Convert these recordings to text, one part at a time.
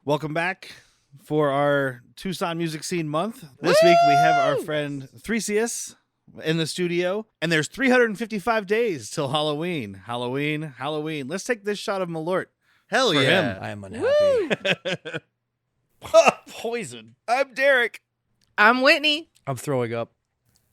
Welcome back for our Tucson Music Scene Month. This week we have our friend Threesius in the studio, and there's 355 days till Halloween. Halloween. Let's take this shot of Malort. Hell for yeah. him. I am unhappy. Poison. I'm Derek. I'm Whitney. I'm throwing up.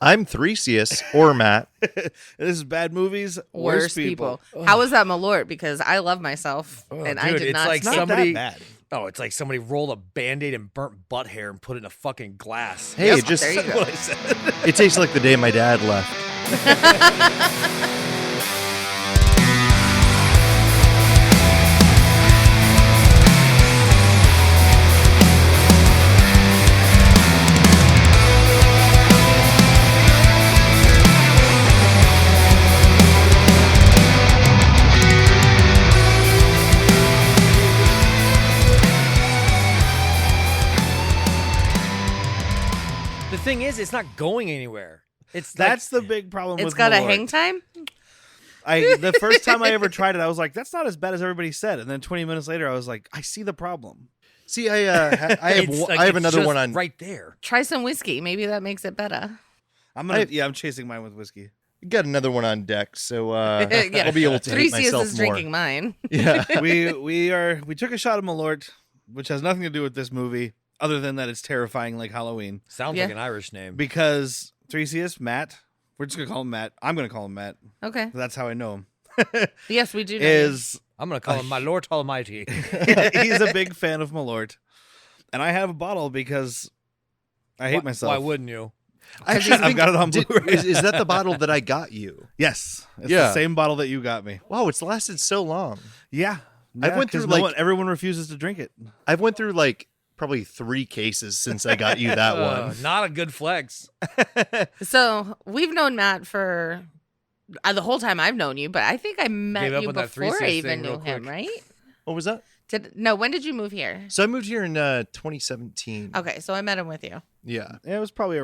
I'm Threesius, or Matt. This is Bad Movies, Worst people. How was that Malort? Because I love myself, and I dude, did it's not. like Not somebody- that bad. Oh, it's like somebody rolled a Band-Aid and burnt butt hair and put it in a fucking glass. Hey, Yep, it just there you go. it tastes like the day my dad left. The thing is, it's not going anywhere. That's the big problem It's with got a Malort. hang time. The first time I ever tried it, I was like, that's not as bad as everybody said. And then 20 minutes later, I was like, I see the problem. See, I have another one on. right there. Try some whiskey. Maybe that makes it better. I'm chasing mine with whiskey. Got another one on deck, so Yeah. I'll be able to hate Threesius myself is more. drinking mine. Yeah. we took a shot of Malort, which has nothing to do with this movie, other than that it's terrifying like Halloween. Sounds Yeah. like an Irish name. Because Threesius, Matt, we're just gonna call him Matt. I'm gonna call him Matt. Okay. That's how I know him. Yes, we do. Know you. Is I'm going to call him my Lord Almighty. he's a big fan of Malort, and I have a bottle because I hate myself. Why wouldn't you? I actually I've got it on Blu-ray. Is that the bottle that I got you? Yes, it's Yeah. the same bottle that you got me. Wow, it's lasted so long. Yeah, I went 'cause through, like- everyone refuses to drink it. I've went through like probably 3 cases since I got you that one. Not a good flex. So we've known Matt for the whole time I've known you, but I think I met Gave up you on that before I Threesius even thing knew real him, quick. right? What was that? When did you move here? So I moved here in 2017. Okay, so I met him with you Yeah. Yeah, it was probably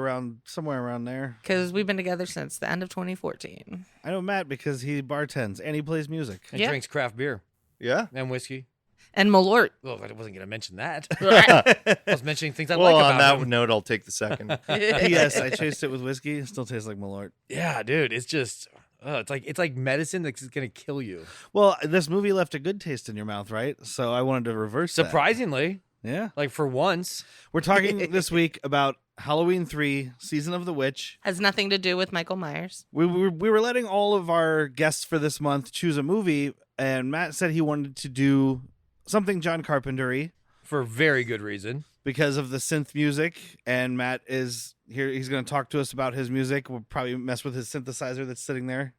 somewhere around there. because we've been together since the end of 2014. I know Matt because he bartends and he plays music. And Yeah. drinks craft beer Yeah. and whiskey. And Malort. Well, I wasn't going to mention that. I was mentioning things I Well, like on about that him. note, I'll take the second. Yes, I chased it with whiskey. It still tastes like Malort. Yeah, dude, it's just it's like medicine that's going to kill you. Well, this movie left a good taste in your mouth, right? So I wanted to reverse that. Surprisingly, Yeah. like for once. We're talking this week about Halloween 3, Season of the Witch. Has nothing to do with Michael Myers. We were letting all of our guests for this month choose a movie, and Matt said he wanted to do something John Carpenter-y For very good reason. because of the synth music, and Matt is here. He's going to talk to us about his music. We'll probably mess with his synthesizer that's sitting there.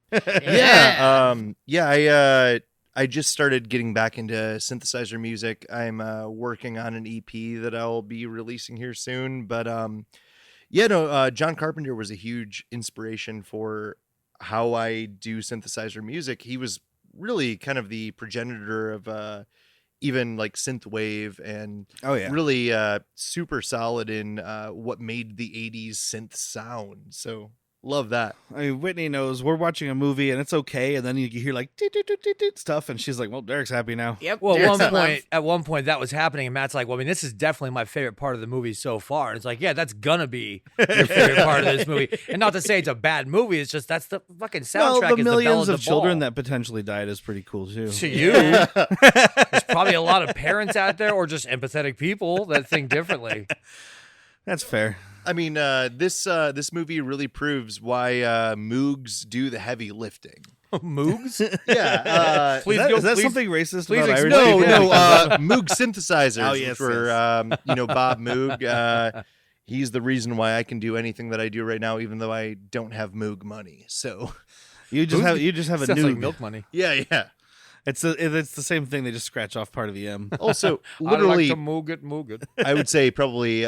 I just started getting back into synthesizer music. I'm working on an EP that I'll be releasing here soon. But John Carpenter was a huge inspiration for how I do synthesizer music. He was really kind of the progenitor of even like synth wave and Oh, yeah. really super solid in what made the 80s synth sound. So love that. I mean, Whitney knows we're watching a movie and it's okay, and then you hear like "Toot, toot, toot, toot, toot" stuff, and she's like, "Well, Derek's happy now." Yep. Well, Derek's in at one point that was happening, and Matt's like, "Well, I mean, this is definitely my favorite part of the movie so far." And it's like, "Yeah, that's gonna be your favorite part of this movie." And not to say it's a bad movie, it's just that's the fucking soundtrack. Well, the is the belle millions of of the children ball. that potentially died is pretty cool too. To you, there's probably a lot of parents out there, or just empathetic people that think differently. That's fair. I mean, this movie really proves why Moogs do the heavy lifting. Moogs? Yeah. Please is that, go- is that please- something racist please about explain. Irish No, people? no, Moog synthesizers. Oh, yes, for yes. Bob Moog. He's the reason why I can do anything that I do right now, even though I don't have Moog money. So, You just have a Sounds new like milk money. yeah. It's the same thing. They just scratch off part of the M. Also, literally, I like to moog it. I would say probably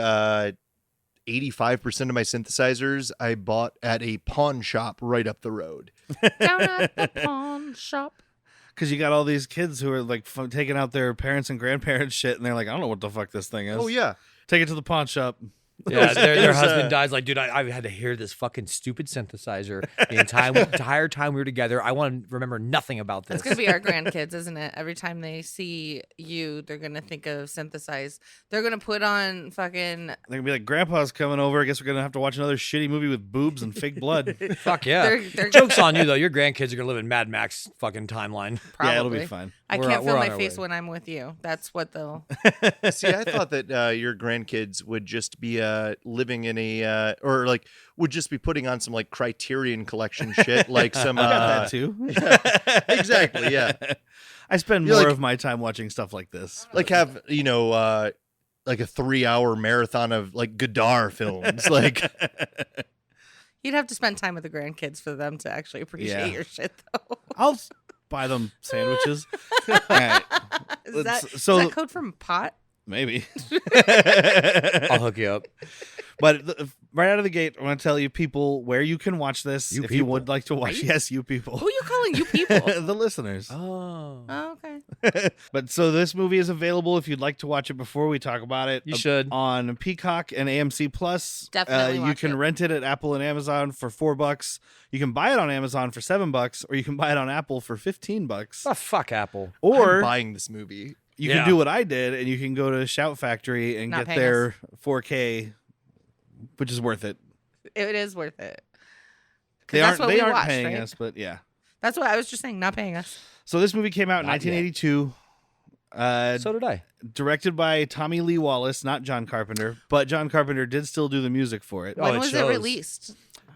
85% of my synthesizers I bought at a pawn shop right up the road. Down at the pawn shop. Because you got all these kids who are like taking out their parents and grandparents shit, and they're like, I don't know what the fuck this thing is. Oh yeah. Take it to the pawn shop. Yeah, their was, husband dies. Like, dude, I've had to hear this fucking stupid synthesizer the entire time we were together. I want to remember nothing about this. It's gonna be our grandkids, isn't it? Every time they see you, they're gonna think of synthesize. They're gonna put on fucking. They're gonna be like, "Grandpa's coming over. I guess we're gonna have to watch another shitty movie with boobs and fake blood." Fuck yeah. Joke's on you though. Your grandkids are gonna live in Mad Max fucking timeline. Probably. Yeah, it'll be fine. I We're can't on- feel we're my on our face way. when I'm with you. That's what they'll. See, I thought that your grandkids would just be living in a or like would just be putting on some like Criterion Collection shit, like some. I got that too. Exactly. Yeah. I spend You're more like- of my time watching stuff like this. Like have like a 3-hour marathon of like Godard films, like. You'd have to spend time with the grandkids for them to actually appreciate Yeah. your shit, though. I'll buy them sandwiches. All right. Is that, So- is that code from pot? Maybe. I'll hook you up. But right out of the gate, I want to tell you people where you can watch this You if you people. would like to watch. Yes, you people. Who are you calling you people? The listeners. Oh. Oh, okay. But so this movie is available if you'd like to watch it before we talk about it. You should. On Peacock and AMC Plus. Definitely you watch can it. rent it at Apple and Amazon for $4. You can buy it on Amazon for $7, or you can buy it on Apple for $15. Oh, fuck Apple. Or I'm buying this movie. you Yeah. can do what I did, and you can go to Shout Factory and Not get paying their 4K, which is worth it. It is worth it. 'Cause They that's aren't what they we aren't watched, paying right? us, but yeah. That's what I was just saying. Not paying us. So this movie came out in Not yet. 1982. So did I. Directed by Tommy Lee Wallace, not John Carpenter, but John Carpenter did still do the music for it. Oh, When it was shows. it released?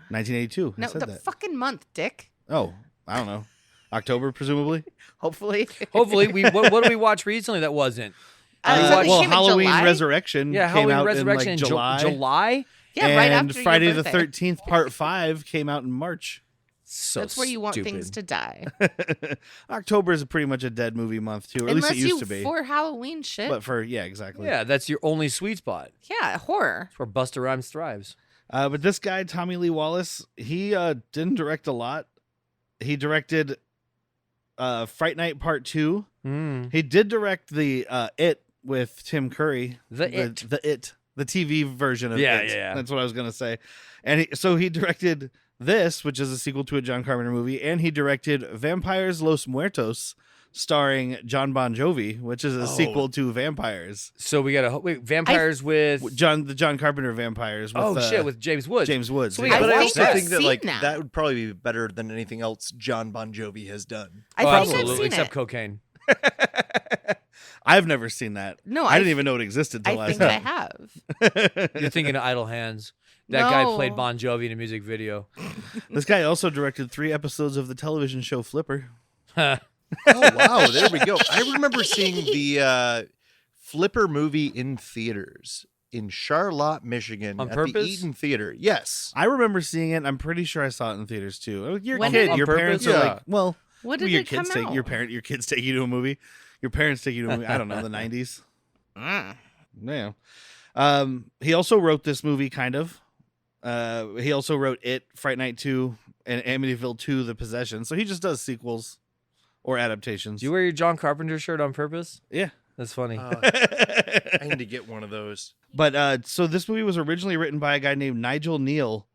1982. I No, said the that. fucking month, Dick. Oh, I don't know. October, presumably. Hopefully. Hopefully, what did we watch recently that wasn't? Something Well, came in Halloween July? Resurrection Yeah, came Halloween out Resurrection in in like July. July. Yeah, and right after Friday your the birthday. 13th, Part 5 came out in March. So That's where you want stupid. things to die. October is pretty much a dead movie month, too. Or at Unless least it used you to be. for Halloween shit. But for, yeah, exactly. Yeah, that's your only sweet spot. Yeah, horror. That's where Busta Rhymes thrives. But this guy, Tommy Lee Wallace, he didn't direct a lot. He directed Fright Night Part 2. He did direct the It with Tim Curry. The TV version of Yeah, It. yeah. That's what I was gonna say. And so he directed this, which is a sequel to a John Carpenter movie, and he directed Vampires Los Muertos, starring John Bon Jovi, which is a sequel to Vampires. So we got vampires with. The John Carpenter Vampires. With, with James Woods. James Woods. So yeah. I But I watched also that. think that I've like seen that. that would probably be better than anything else John Bon Jovi has done. I Oh, think absolutely, I've seen except it. cocaine. I've never seen that. No, I didn't even know it existed till I last think I time. have. You're thinking of Idle Hands. That guy No. played Bon Jovi in a music video. This guy also directed 3 episodes of the television show Flipper. Oh wow, there we go. I remember seeing the Flipper movie in theaters in Charlotte, Michigan, On at purpose? the Eden Theater. Yes. I remember seeing it. I'm pretty sure I saw it in theaters too. You're a When kid. did- Your On parents purpose? are Yeah. like, well, What did your it kids come take out? your kids take you to a movie. Your parents take you to a movie. I don't know, the 90s. Mm. Yeah. He also wrote this movie, kind of. He also wrote It, Fright Night 2, and Amityville 2, The Possession. So he just does sequels or adaptations. Do you wear your John Carpenter shirt on purpose? Yeah. That's funny. I need to get one of those. But so this movie was originally written by a guy named Nigel Neal,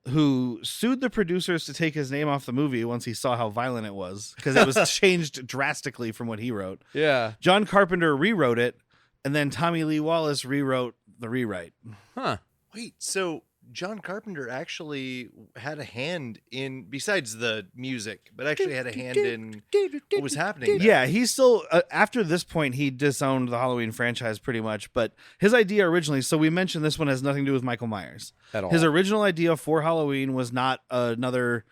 who sued the producers to take his name off the movie once he saw how violent it was, because it was changed drastically from what he wrote. Yeah. John Carpenter rewrote it, and then Tommy Lee Wallace rewrote the rewrite. Huh. Wait, so John Carpenter actually had a hand in, besides the music, but actually had a hand in what was happening there. Yeah, he's still, after this point, he disowned the Halloween franchise pretty much. But his idea originally, so we mentioned this one has nothing to do with Michael Myers. At all. His original idea for Halloween was not another,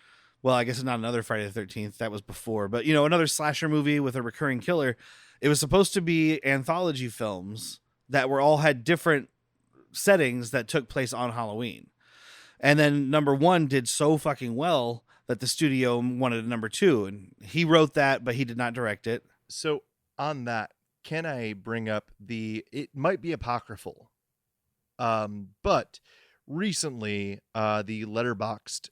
well, I guess it's not another Friday the 13th. That was before. But, another slasher movie with a recurring killer. It was supposed to be anthology films that were all had different settings that took place on Halloween. And then number 1 did so fucking well that the studio wanted a number 2. And he wrote that, but he did not direct it. So on that, can I bring up it might be apocryphal, but recently the Letterboxd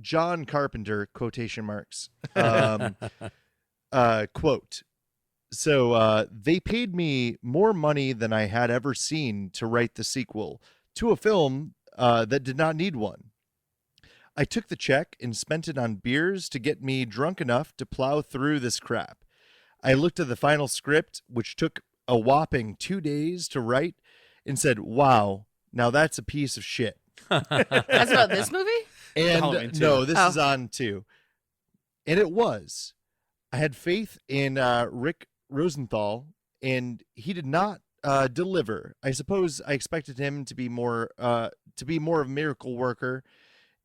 John Carpenter quotation marks quote, So they paid me more money than I had ever seen to write the sequel to a film that did not need one. I took the check and spent it on beers to get me drunk enough to plow through this crap. I looked at the final script, which took a whopping 2 days to write, and said, wow, now that's a piece of shit. That's about this movie? Halloween And 2. no, this is on 2. And it was. I had faith in Rick Rosenthal, and he did not deliver. I suppose I expected him to be more of a miracle worker,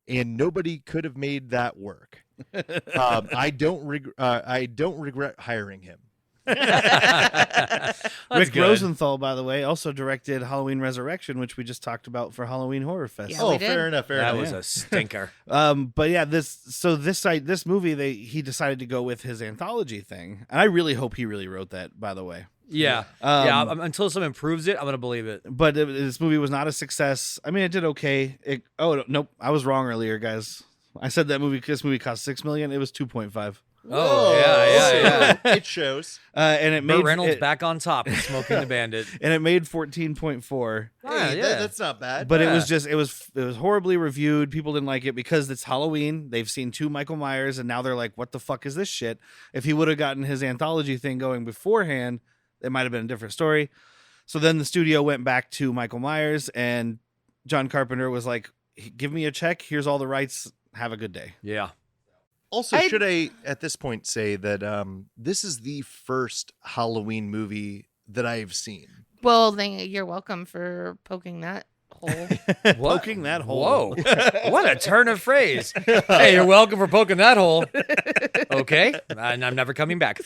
and nobody could have made that work. I don't regret hiring him. Rick good. Rosenthal, by the way, also directed Halloween Resurrection, which we just talked about for Halloween Horror Fest. Yeah, we did. Fair enough. That enough. was a stinker. But yeah, this movie, he decided to go with his anthology thing, and I really hope he really wrote that. By the way, Yeah. Until someone proves it, I'm gonna believe it. but this movie was not a success. I mean, it did okay. Nope, I was wrong earlier, guys. I said this movie cost $6 million. It was 2.5. Oh, yeah. It shows. And it Burt made Reynolds back on top and Smoking the Bandit. and it made 14.4. Hey, that's not bad. But Yeah. it was horribly reviewed. People didn't like it because it's Halloween. They've seen 2 Michael Myers, and now they're like, "What the fuck is this shit?" If he would have gotten his anthology thing going beforehand, it might have been a different story. So then the studio went back to Michael Myers, and John Carpenter was like, "Give me a check. Here's all the rights. Have a good day." Yeah. Also, should I at this point say that this is the first Halloween movie that I've seen? Well, then you're welcome for poking that hole. Poking that hole. Whoa. What a turn of phrase. Hey, you're welcome for poking that hole. Okay. And I'm never coming back.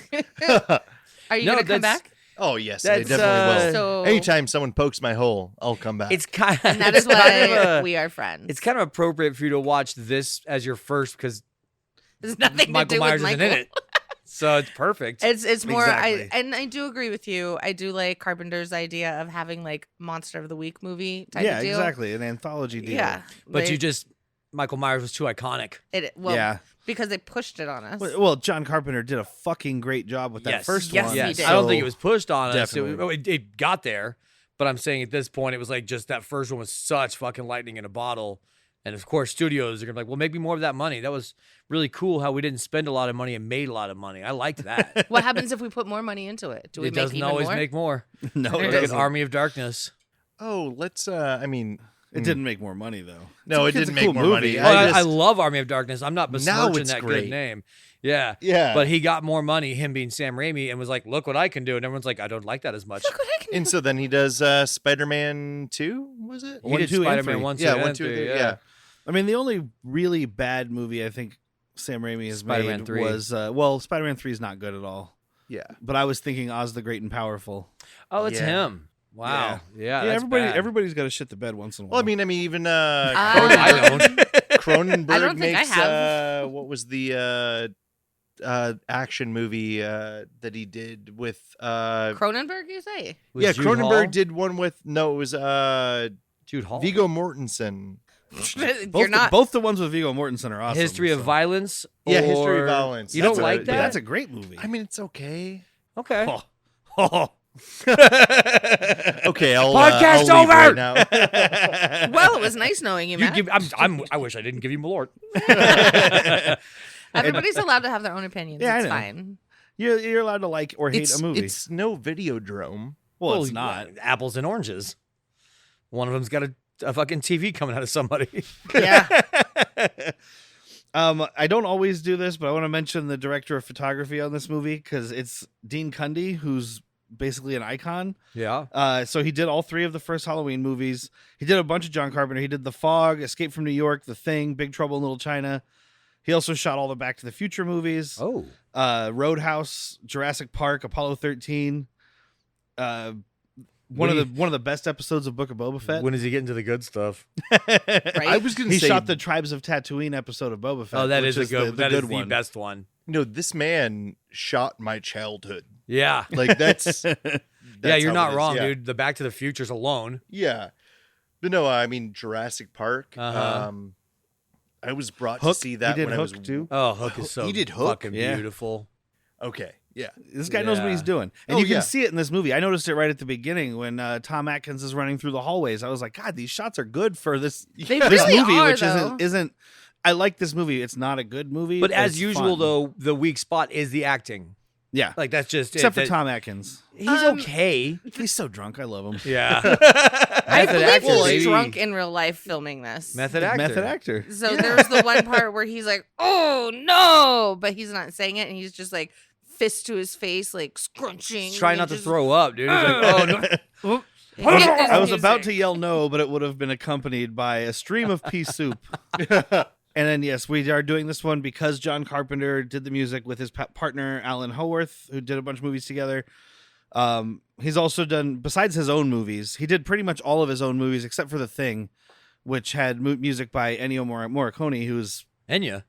Are you No, going to come that's- back? Oh, yes, I That's, definitely will. So, Anytime someone pokes my hole, I'll come back. It's kind and that is why we are friends. It's kind of appropriate for you to watch this as your first because There's nothing Michael to do Myers with isn't Michael. in it. So it's perfect. It's more Exactly. I do agree with you. I do like Carpenter's idea of having like Monster of the Week movie type Yeah, of deal. exactly. An anthology deal. Yeah, But they- Michael Myers was too iconic. Yeah. because they pushed it on us. Well, John Carpenter did a fucking great job with that Yes. first Yes, one. he did. I don't think So- it was pushed on us. Definitely. It got there, but I'm saying at this point, it was like just that first one was such fucking lightning in a bottle. And of course, studios are gonna be like, well, make me more of that money. That was really cool how we didn't spend a lot of money and made a lot of money. I liked that. What happens if we put more money into it? Do we It make doesn't even always more? make more. No, it Like an doesn't. Army of Darkness. Oh, let's. I mean, It didn't make more money though. no, it It's a didn't make cool more movie. money. Well, I just- love Army of Darkness. I'm not Now besmirching it's that great. good name. Yeah. Yeah. But he got more money, him being Sam Raimi, and was like, look what I can do. And everyone's like, I don't like that as much. And so then he does Spider-Man 2, was it? He 1, did 2, and Spider-Man 3. 1, 2, Yeah, and 1, 2, 3, 3, yeah. I mean, the only really bad movie I think Sam Raimi has Spider-Man made 3. was Spider-Man 3 is not good at all. Yeah. But I was thinking Oz the Great and Powerful. Oh, it's Yeah. him. Wow. Yeah, that's everybody bad. everybody's got to shit the bed once in a while. Well, I mean, even I don't. Cronenberg I don't think I makes have. what was the action movie that he did with Cronenberg, you say? Was yeah, Jude Cronenberg Hall? did one with it was Jude Hall. Viggo Mortensen. You're not. both the ones with Viggo Mortensen are awesome. History of so. Violence. Yeah, History of or- Violence. You That's don't a- like yeah, that? That's a great movie. I mean, it's okay. Okay. Oh. Oh. Okay, I'll Podcast I'll leave over! right now. Well, it was nice knowing you, You Matt. give, I wish I didn't give you Malort. Everybody's allowed to have their own opinions. Yeah, I it's know. fine. You're allowed to like or hate a movie. It's no Videodrome. Well, it's not. Apples and oranges. One of them's got a fucking TV coming out of somebody. Yeah. I don't always do this, but I want to mention the director of photography on this movie because it's Dean Cundy, who's basically an icon. Yeah. So he did all 3 of the first Halloween movies. He did a bunch of John Carpenter. He did The Fog, Escape from New York, The Thing, Big Trouble in Little China. He also shot all the Back to the Future movies. Oh. Roadhouse, Jurassic Park, Apollo 13. One of the best episodes of Book of Boba Fett. When is he getting to the good stuff? I was going to He say, shot the Tribes of Tatooine episode of Boba Fett. Oh, that which is a good. the That good is one. the best one. this man shot my childhood. Yeah. Like that's Yeah, you're how not it is, wrong, yeah. dude. The Back to the Futures alone. Yeah, but no, I mean Jurassic Park. Uh-huh. I was brought Hook. to see that He did when I Hook was too. Oh, Hook is so He did Hook? fucking Yeah. beautiful. Okay. Yeah. This guy knows what he's doing. And Oh, you can yeah. see it in this movie. I noticed it right at the beginning when Tom Atkins is running through the hallways. I was like, God, these shots are good for this, They this really movie, are, which though. isn't. I like this movie. It's not a good movie. But as it's usual, fun. though, the weak spot is the acting. Yeah. Like that's just Except for that- Tom Atkins. He's Um, okay. He's so drunk. I love him. Yeah. I Method believe actor, he was baby. drunk in real life filming this. Method actor. Method actor. So there was the one part where he's like, "Oh no," but he's not saying it, and he's just like fist to his face, like scrunching. He's trying and not to just- throw up, dude. He's like, oh no. Get this I was about to music. yell no, but it would have been accompanied by a stream of pea soup. And then, yes, we are doing this one because John Carpenter did the music with his partner, Alan Howarth, who did a bunch of movies together. He's also done, besides his own movies, he did pretty much all of his own movies except for The Thing, which had music by Ennio Morricone, who's Enya.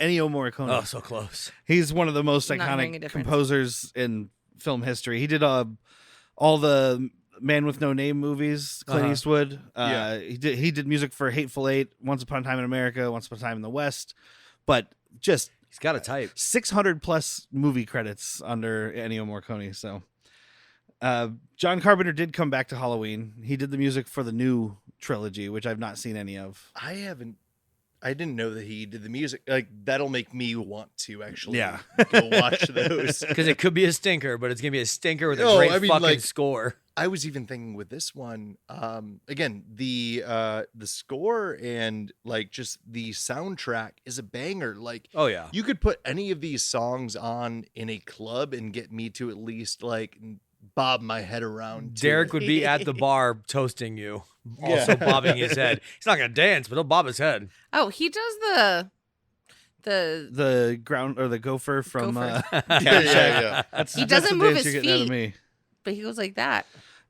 Ennio Morricone. Oh, so close. He's one of the most Not hearing a iconic difference. composers in film history. He did all the Man with No Name movies, Clint Uh-huh. Eastwood. Yeah. He did music for Hateful Eight, Once Upon a Time in America, Once Upon a Time in the West. But just He's got a type. 600 plus movie credits under Ennio Morricone. So John Carpenter did come back to Halloween. He did the music for the new trilogy, which I've not seen any of. I didn't know that he did the music. Like, that'll make me want to actually Yeah. go watch those. Because it could be a stinker, but it's going to be a stinker with a No, great I mean, fucking like- score. I was even thinking with this one, again, the score and like just the soundtrack is a banger. Like, Oh, yeah. you could put any of these songs on in a club and get me to at least like bob my head around. to Derek it. would be at the bar toasting you, also bobbing his head. He's not going to dance, but he'll bob his head. Oh, he does the The ground or the gopher from Gopher. Yeah. That's, He that's doesn't the move dance his you're getting out of feet. me. but he goes like that.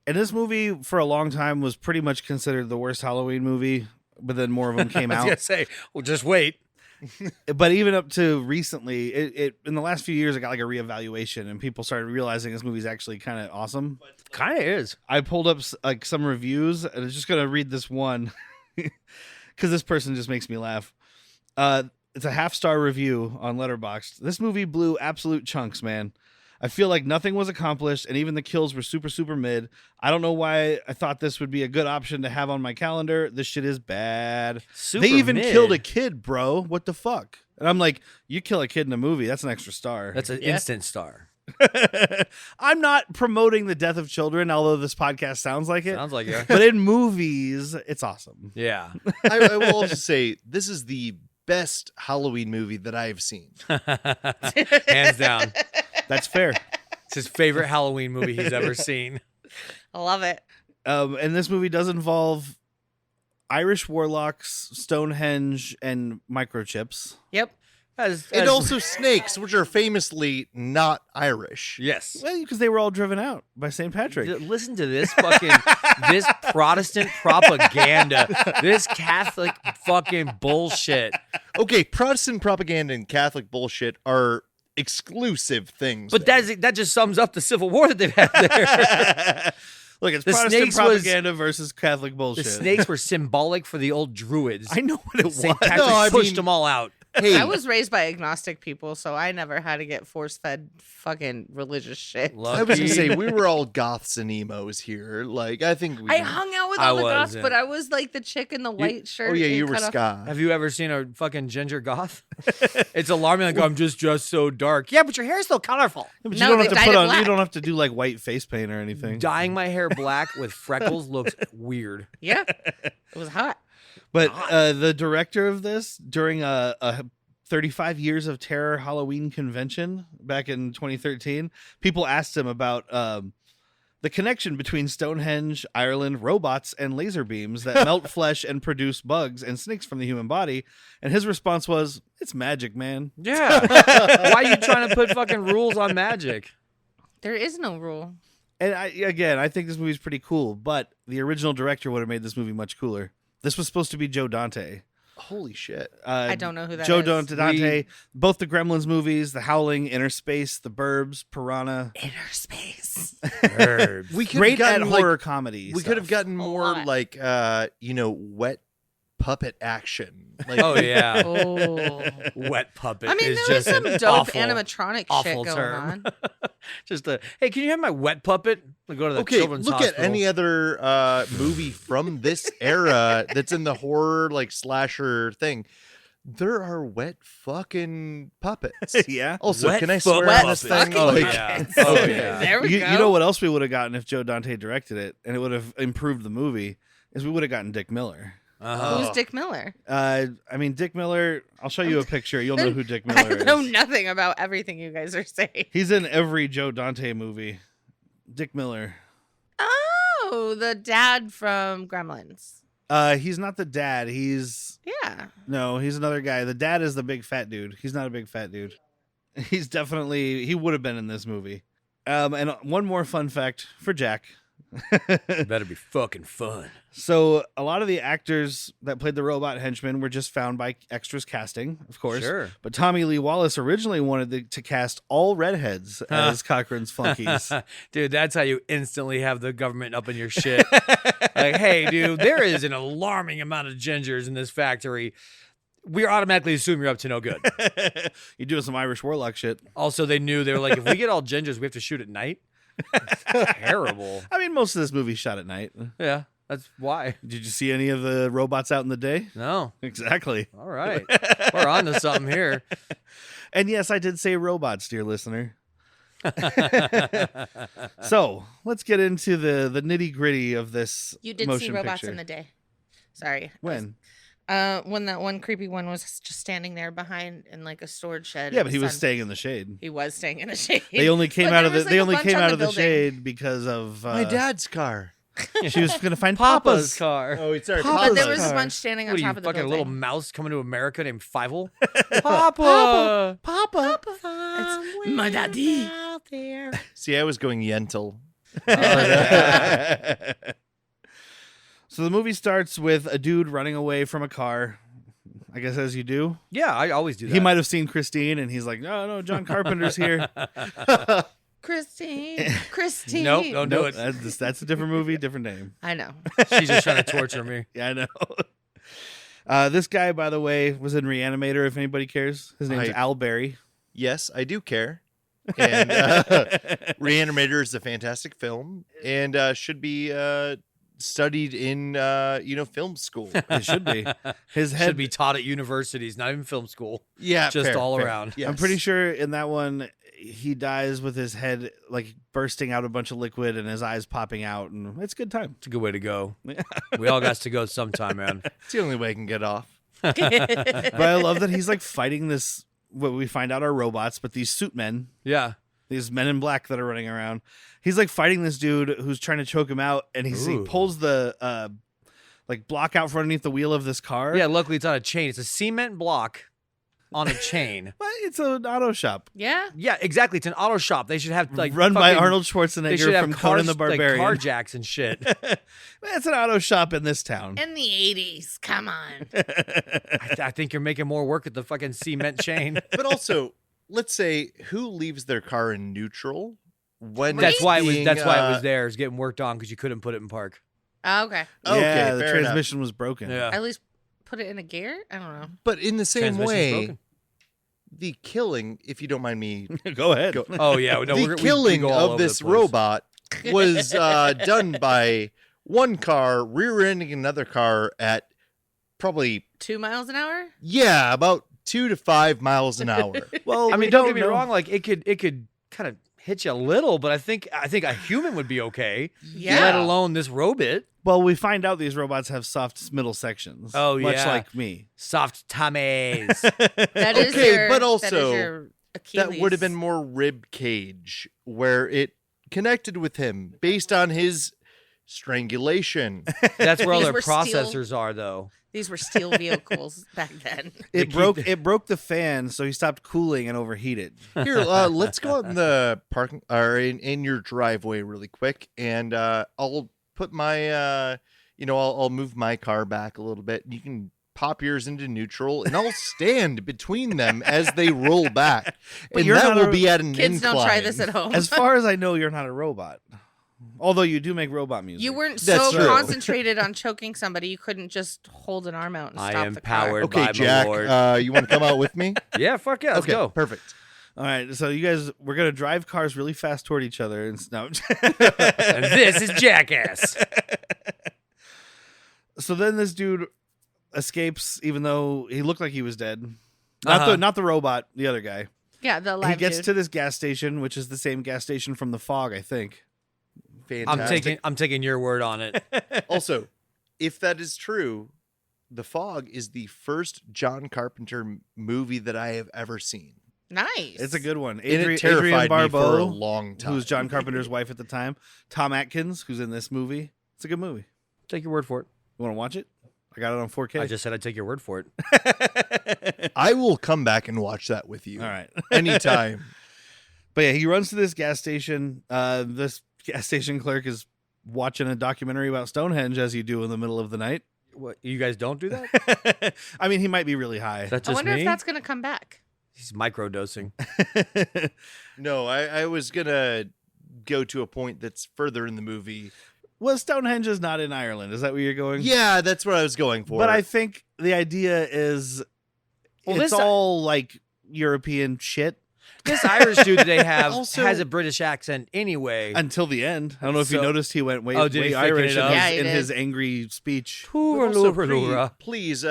And this movie, for a long time, was pretty much considered the worst Halloween movie. But then more of them came I was out. going to say, well, just wait. But even up to recently, it in the last few years, it got like a reevaluation, and people started realizing this movie's actually kind of awesome. Kind of is. I pulled up like some reviews, and I'm just gonna read this one because this person just makes me laugh. It's a 5-star review on Letterboxd. This movie blew absolute chunks, man. I feel like nothing was accomplished, and even the kills were super mid. I don't know why I thought this would be a good option to have on my calendar. This shit is bad. Super They even mid. killed a kid, bro. What the fuck? And I'm like, you kill a kid in a movie, that's an extra star. That's an instant star. I'm not promoting the death of children, although this podcast sounds like it. Sounds like it. But in movies, it's awesome. Yeah. I will also say this is the best Halloween movie that I've seen. Hands down. That's fair. It's his favorite Halloween movie he's ever seen. I love it. And this movie does involve Irish warlocks, Stonehenge, and microchips. Yep. And also snakes, which are famously not Irish. yes. Well, because they were all driven out by St. Patrick. Listen to this fucking this Protestant propaganda, this Catholic fucking bullshit. Okay, Protestant propaganda and Catholic bullshit are exclusive things. But that just sums up the civil war that they've had there. Look, it's The Protestant snakes was- propaganda versus Catholic bullshit. The snakes were symbolic for the old Druids. I know what it was. St. Patrick No, I pushed mean- them all out. hey, I was raised by agnostic people, so I never had to get force-fed fucking religious shit. I was gonna say we were all goths and emos here. Like, I think we I can- hung out with I all the goths, wasn't. but I was like the chick in the white shirt. Oh yeah, and you were cut off- ska. Have you ever seen a fucking ginger goth? It's alarming. Like, I'm just so dark. Yeah, but your hair's so colorful. Yeah, but No, you don't they have to dyed put it on. You black. don't have to do like white face paint or anything. Dyeing my hair black with freckles looks weird. Yeah, it was hot. But the director of this, during a 35 Years of Terror Halloween convention back in 2013, people asked him about the connection between Stonehenge, Ireland, robots, and laser beams that melt flesh and produce bugs and snakes from the human body. And his response was, "It's magic, man." Yeah. Why are you trying to put fucking rules on magic? There is no rule. And I think this movie's pretty cool, but the original director would have made this movie much cooler. This was supposed to be Joe Dante. Holy shit! I don't know who that Joe is. Dante, both the Gremlins movies, The Howling, Inner Space, The Burbs, Piranha. Inner space. Herbs. We could Great have at gotten, horror like, comedy. we could have gotten more lot. like wet puppet action. Like, Oh yeah, Oh. wet puppet. I mean, is there was just some an dope awful, animatronic awful shit going term. on. Just a hey, can you have my wet puppet? I'll go to the okay, children's look hospital. at any other movie from this era that's in the horror like slasher thing. There are wet fucking puppets. Yeah. Also, Wet can I fuck swear on this puppets. thing? Oh Like, yeah, oh yeah. There we go. You know what else we would have gotten if Joe Dante directed it, and it would have improved the movie, is we would have gotten Dick Miller. Uh-huh. Who's Dick Miller? I mean, Dick Miller, I'll show you a picture. You'll know who Dick I Miller know is. nothing about everything you guys are saying. He's in every Joe Dante movie. Dick Miller. Oh, the dad from Gremlins. He's not the dad. He's Yeah. another guy. The dad is the big fat dude. He's not a big fat dude. He's definitely, he would have been in this movie. And one more fun fact for Jack. Better be fucking fun. So a lot of the actors that played the robot henchmen were just found by extras casting, of course. Sure. But Tommy Lee Wallace originally wanted to cast all redheads as Cochrane's flunkies. Dude, that's how you instantly have the government up in your shit. Like, hey, dude, there is an alarming amount of gingers in this factory. We automatically assume you're up to no good. You're doing some Irish warlock shit. Also, they knew, they were like, if we get all gingers, we have to shoot at night. Terrible. I mean, most of this movie shot at night. Yeah, that's why. Did you see any of the robots out in the day? No. Exactly. All right. We're on to something here. And yes, I did say robots, dear listener. So let's get into the nitty gritty of this. You did motion see robots picture. in the day. Sorry. When? When that one creepy one was just standing there behind in like a storage shed. Yeah, in but the he was sun. staying in the shade. He was staying in the shade. They only came But out there of the was, like, they a only bunch came on out the of the building. shade because of my dad's car. She was gonna find Papa's Papa's. car. Oh, sorry, Papa's But there was car. a bunch standing on What are you, top of the fucking building. little mouse coming to America named Fievel? Papa. Papa. It's my daddy. See, I was going Yentl. So the movie starts with a dude running away from a car. I guess as you do. Yeah, I always do that. He might have seen Christine, and he's like, "No, John Carpenter's here." Christine. Christine. Nope, don't do it. That's a different movie, different name. I know. She's just trying to torture me. Yeah, I know. This guy, by the way, was in Reanimator. If anybody cares, his name's Al Berry. Yes, I do care. And Reanimator is a fantastic film and should be studied in film school. It should be. His head Should be taught at universities, not even film school. Yeah, Just fair, all fair. around. Yes. I'm pretty sure in that one he dies with his head like bursting out a bunch of liquid and his eyes popping out, and it's a good time. It's a good way to go. We all got to go sometime, man. It's the only way I can get off. But I love that he's like fighting this. What we find out are robots, but these suit men, Yeah. these men in black that are running around. He's like fighting this dude who's trying to choke him out, and he Ooh. pulls the like block out from underneath the wheel of this car. Yeah, luckily it's on a chain. It's a cement block on a chain. But it's an auto shop Yeah. Yeah, exactly. It's an auto shop. They should have like run by fucking- Arnold They Schwarzenegger should have from cars, Conan the Barbarian. like carjacks and shit. It's an auto shop in this town. In the 80s. Come on. I think you're making more work at the fucking cement chain. But also, let's say who leaves their car in neutral when That's it's why it was. being, That's why it was there. It's getting worked on because you couldn't put it in park. Oh, okay. Okay, Yeah, the fair enough. transmission was broken. Yeah. At least put it in a gear? I don't know. But in the same Transmission's way, broken. the killing, if you don't mind me, Go ahead. Oh yeah, no, the we killing go all of over this the place. robot was done by one car rear-ending another car at probably 2 miles an hour? about 2 to 5 miles an hour. Well, I we mean, don't get me know. wrong. Like it could kind of hit you a little, but I think a human would be okay. Yeah. Let alone this robot. Well, we find out these robots have soft middle sections. Oh, much yeah. like me. Soft tummies. That is Okay, your, but that also, is your Achilles. That would have been more rib cage where it connected with him based on his strangulation. That's where all These their were steel. processors are, though. These were steel vehicles back then. It broke the fan, so he stopped cooling and overheated. Here, let's go out in the parking or in your driveway really quick, and I'll put my I'll move my car back a little bit. You can pop yours into neutral, and I'll stand between them as they roll back, But and you're that not will a- be at an Kids incline. don't try this at home. As far as I know, you're not a robot. Although you do make robot music. You weren't That's so true. concentrated on choking somebody, you couldn't just hold an arm out and I stop am the car. powered. Okay, by Jack, my lord. you want to come out with me? Yeah, fuck yeah, let's Okay, go. perfect. All right, so you guys, we're gonna drive cars really fast toward each other, and no. And this is Jackass. So then this dude escapes, even though he looked like he was dead. Uh-huh. Not the robot, the other guy. Yeah, the He live gets dude. to this gas station, which is the same gas station from The Fog, I think. Fantastic. I'm taking your word on it. Also, if that is true, The Fog is the first John Carpenter movie that I have ever seen. Nice. It's a good one. And it Adrian terrified me for a Barbeau, long time. who's John Carpenter's wife at the time. Tom Atkins, who's in this movie. It's a good movie. Take your word for it. You want to watch it? I got it on 4K. I just said I'd take your word for it. I will come back and watch that with you. All right. Anytime. But yeah, he runs to this gas station. This gas station clerk is watching a documentary about Stonehenge, as you do in the middle of the night. What, you guys don't do that? I mean, he might be really high. Is that I just wonder me? if that's going to come back. He's microdosing. No, I was going to go to a point that's further in the movie. Well, Stonehenge is not in Ireland. Is that where you're going? Yeah, that's what I was going for. But I think the idea is Well, it's this- all like European shit This Irish dude that they have Also- has a British accent anyway. until the end. I don't know if you So- noticed he went way, Oh, did way he thicken Irish it in, up? his, Yeah, he in did. his angry speech. But Lura, also, lura, lura. please,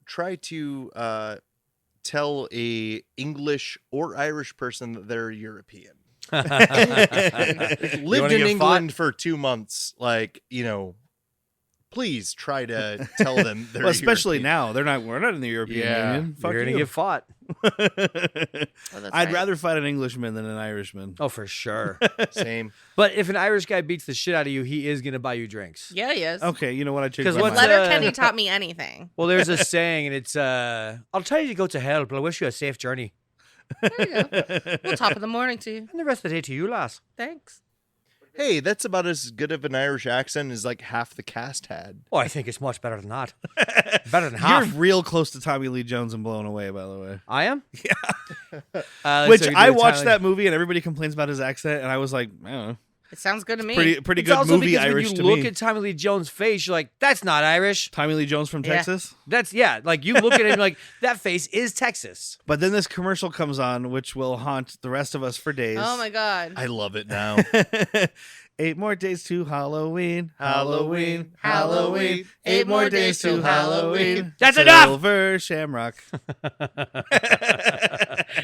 try to tell a English or Irish person that they're European. You Lived wanna in get England for 2 months, please try to tell them they're Well, especially European. now, we're not in the European Yeah. Union. Fuck You're gonna you. get fought. Oh, that's I'd right. rather fight an Englishman than an Irishman. Oh, for sure. Same. But if an Irish guy beats the shit out of you, he is gonna buy you drinks. Yeah, he is. Okay, you know what? I changed 'Cause my what's mind. Letterkenny taught me anything. Well, there's a saying, and it's I'll tell you to go to hell, but I wish you a safe journey. There you go. Well, top of the morning to you. And the rest of the day to you, lass. Thanks. Hey, that's about as good of an Irish accent as like half the cast had. Oh, I think it's much better than that. Better than You're half. real close to Tommy Lee Jones and Blown Away, by the way. I am? Yeah. Which I watched that movie and everybody complains about his accent, and I was like, I don't know, It sounds good to me. pretty It's good also movie because Irish when to you look me. at Tommy Lee Jones' face, you're like, that's not Irish. Tommy Lee Jones from Yeah. Texas. That's, yeah, like you look at him like, that face is Texas. But then this commercial comes on, which will haunt the rest of us for days. Oh my god. I love it now. 8 more days to Halloween, Halloween, Halloween. 8 more days to Halloween. That's enough! Silver Shamrock.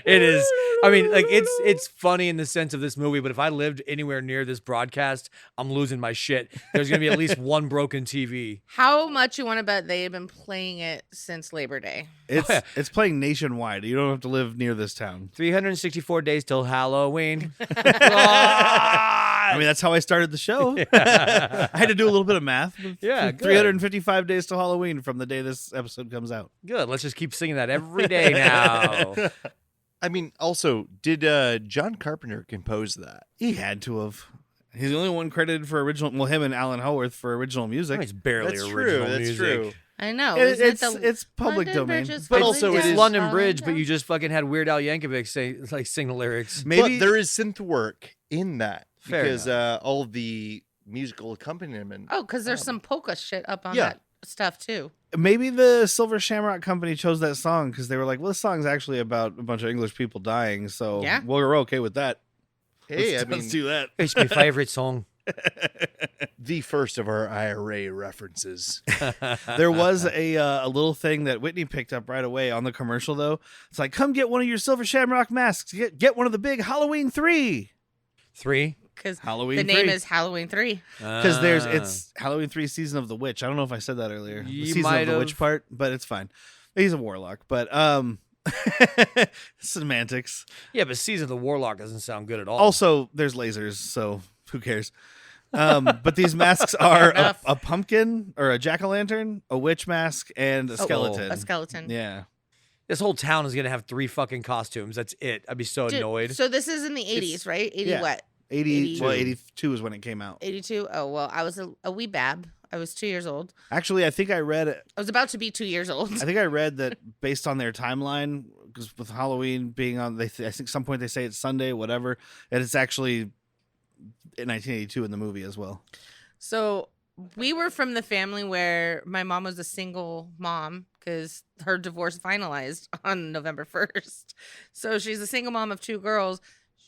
It is. I mean, like it's funny in the sense of this movie, but if I lived anywhere near this broadcast, I'm losing my shit. There's gonna be at least one broken TV. How much you want to bet they've been playing it since Labor Day? It's playing nationwide. You don't have to live near this town. 364 days till Halloween. I mean, that's how I started the show. I had to do a little bit of math. Yeah, good. 355 days till Halloween from the day this episode comes out. Good. Let's just keep singing that every day now. I mean, also, did John Carpenter compose that? He had to have. He's the only one credited for original. Well, him and Alan Howarth for original music. It's barely That's original true. That's music. true. I know. It- Isn't it it's public London domain. Bridge is But falling also It's it is- London falling Bridge, but down? you just fucking had Weird Al Yankovic sing the lyrics. Maybe But there is synth work in that Fair because all of the musical accompaniment. Oh, because there's some polka shit up on Yeah. that stuff too. maybe the Silver Shamrock Company chose that song because they were like, well, this song's actually about a bunch of English people dying, so Yeah. we're okay with that. Hey, Let's do that. It's my favorite song. the first of our IRA references. There was a little thing that Whitney picked up right away on the commercial, though. It's like, come get one of your Silver Shamrock masks. Get one of the big Halloween 3. 3. Because Halloween the name 3. is Halloween 3. Because it's Halloween 3 Season of the Witch. I don't know if I said that earlier. The You Season of might the Witch have. part, but it's fine. He's a warlock, but semantics. Yeah, but Season of the Warlock doesn't sound good at all. Also, there's lasers, so who cares? But these masks are Enough. a pumpkin or a jack-o'-lantern, a witch mask, and a skeleton. A skeleton. Yeah. this whole town is gonna have 3 fucking costumes. That's it. I'd be so Dude, annoyed. so this is in the 80s, right? 80 yeah. what? 80, well, 82 is when it came out. 82? Oh, well, I was a wee bab. I was 2 years old. Actually, I think I read I was about to be 2 years old. that based on their timeline, because with Halloween being on, I think some point they say it's Sunday, whatever, and it's actually in 1982 in the movie as well. So we were from the family where my mom was a single mom because her divorce finalized on November 1st. So she's a single mom of 2 girls.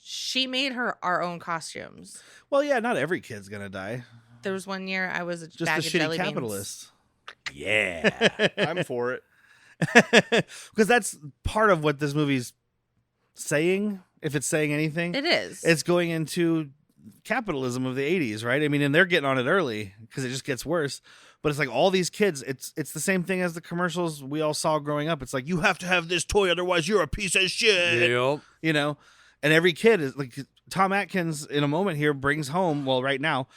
She made our own costumes. Well, yeah, not every kid's gonna die. There was one year I was a Just bag the of shitty jelly capitalist. Yeah. I'm for it. Because that's part of what this movie's saying. If it's saying anything, beans. It is. it's going into capitalism of the 80s, right? I mean, and they're getting on it early because it just gets worse. But it's like all these kids, it's the same thing as the commercials we all saw growing up. It's like, you have to have this toy, otherwise you're a piece of shit. Yep. You know? And every kid is like, Tom Atkins in a moment here brings home, well, right now,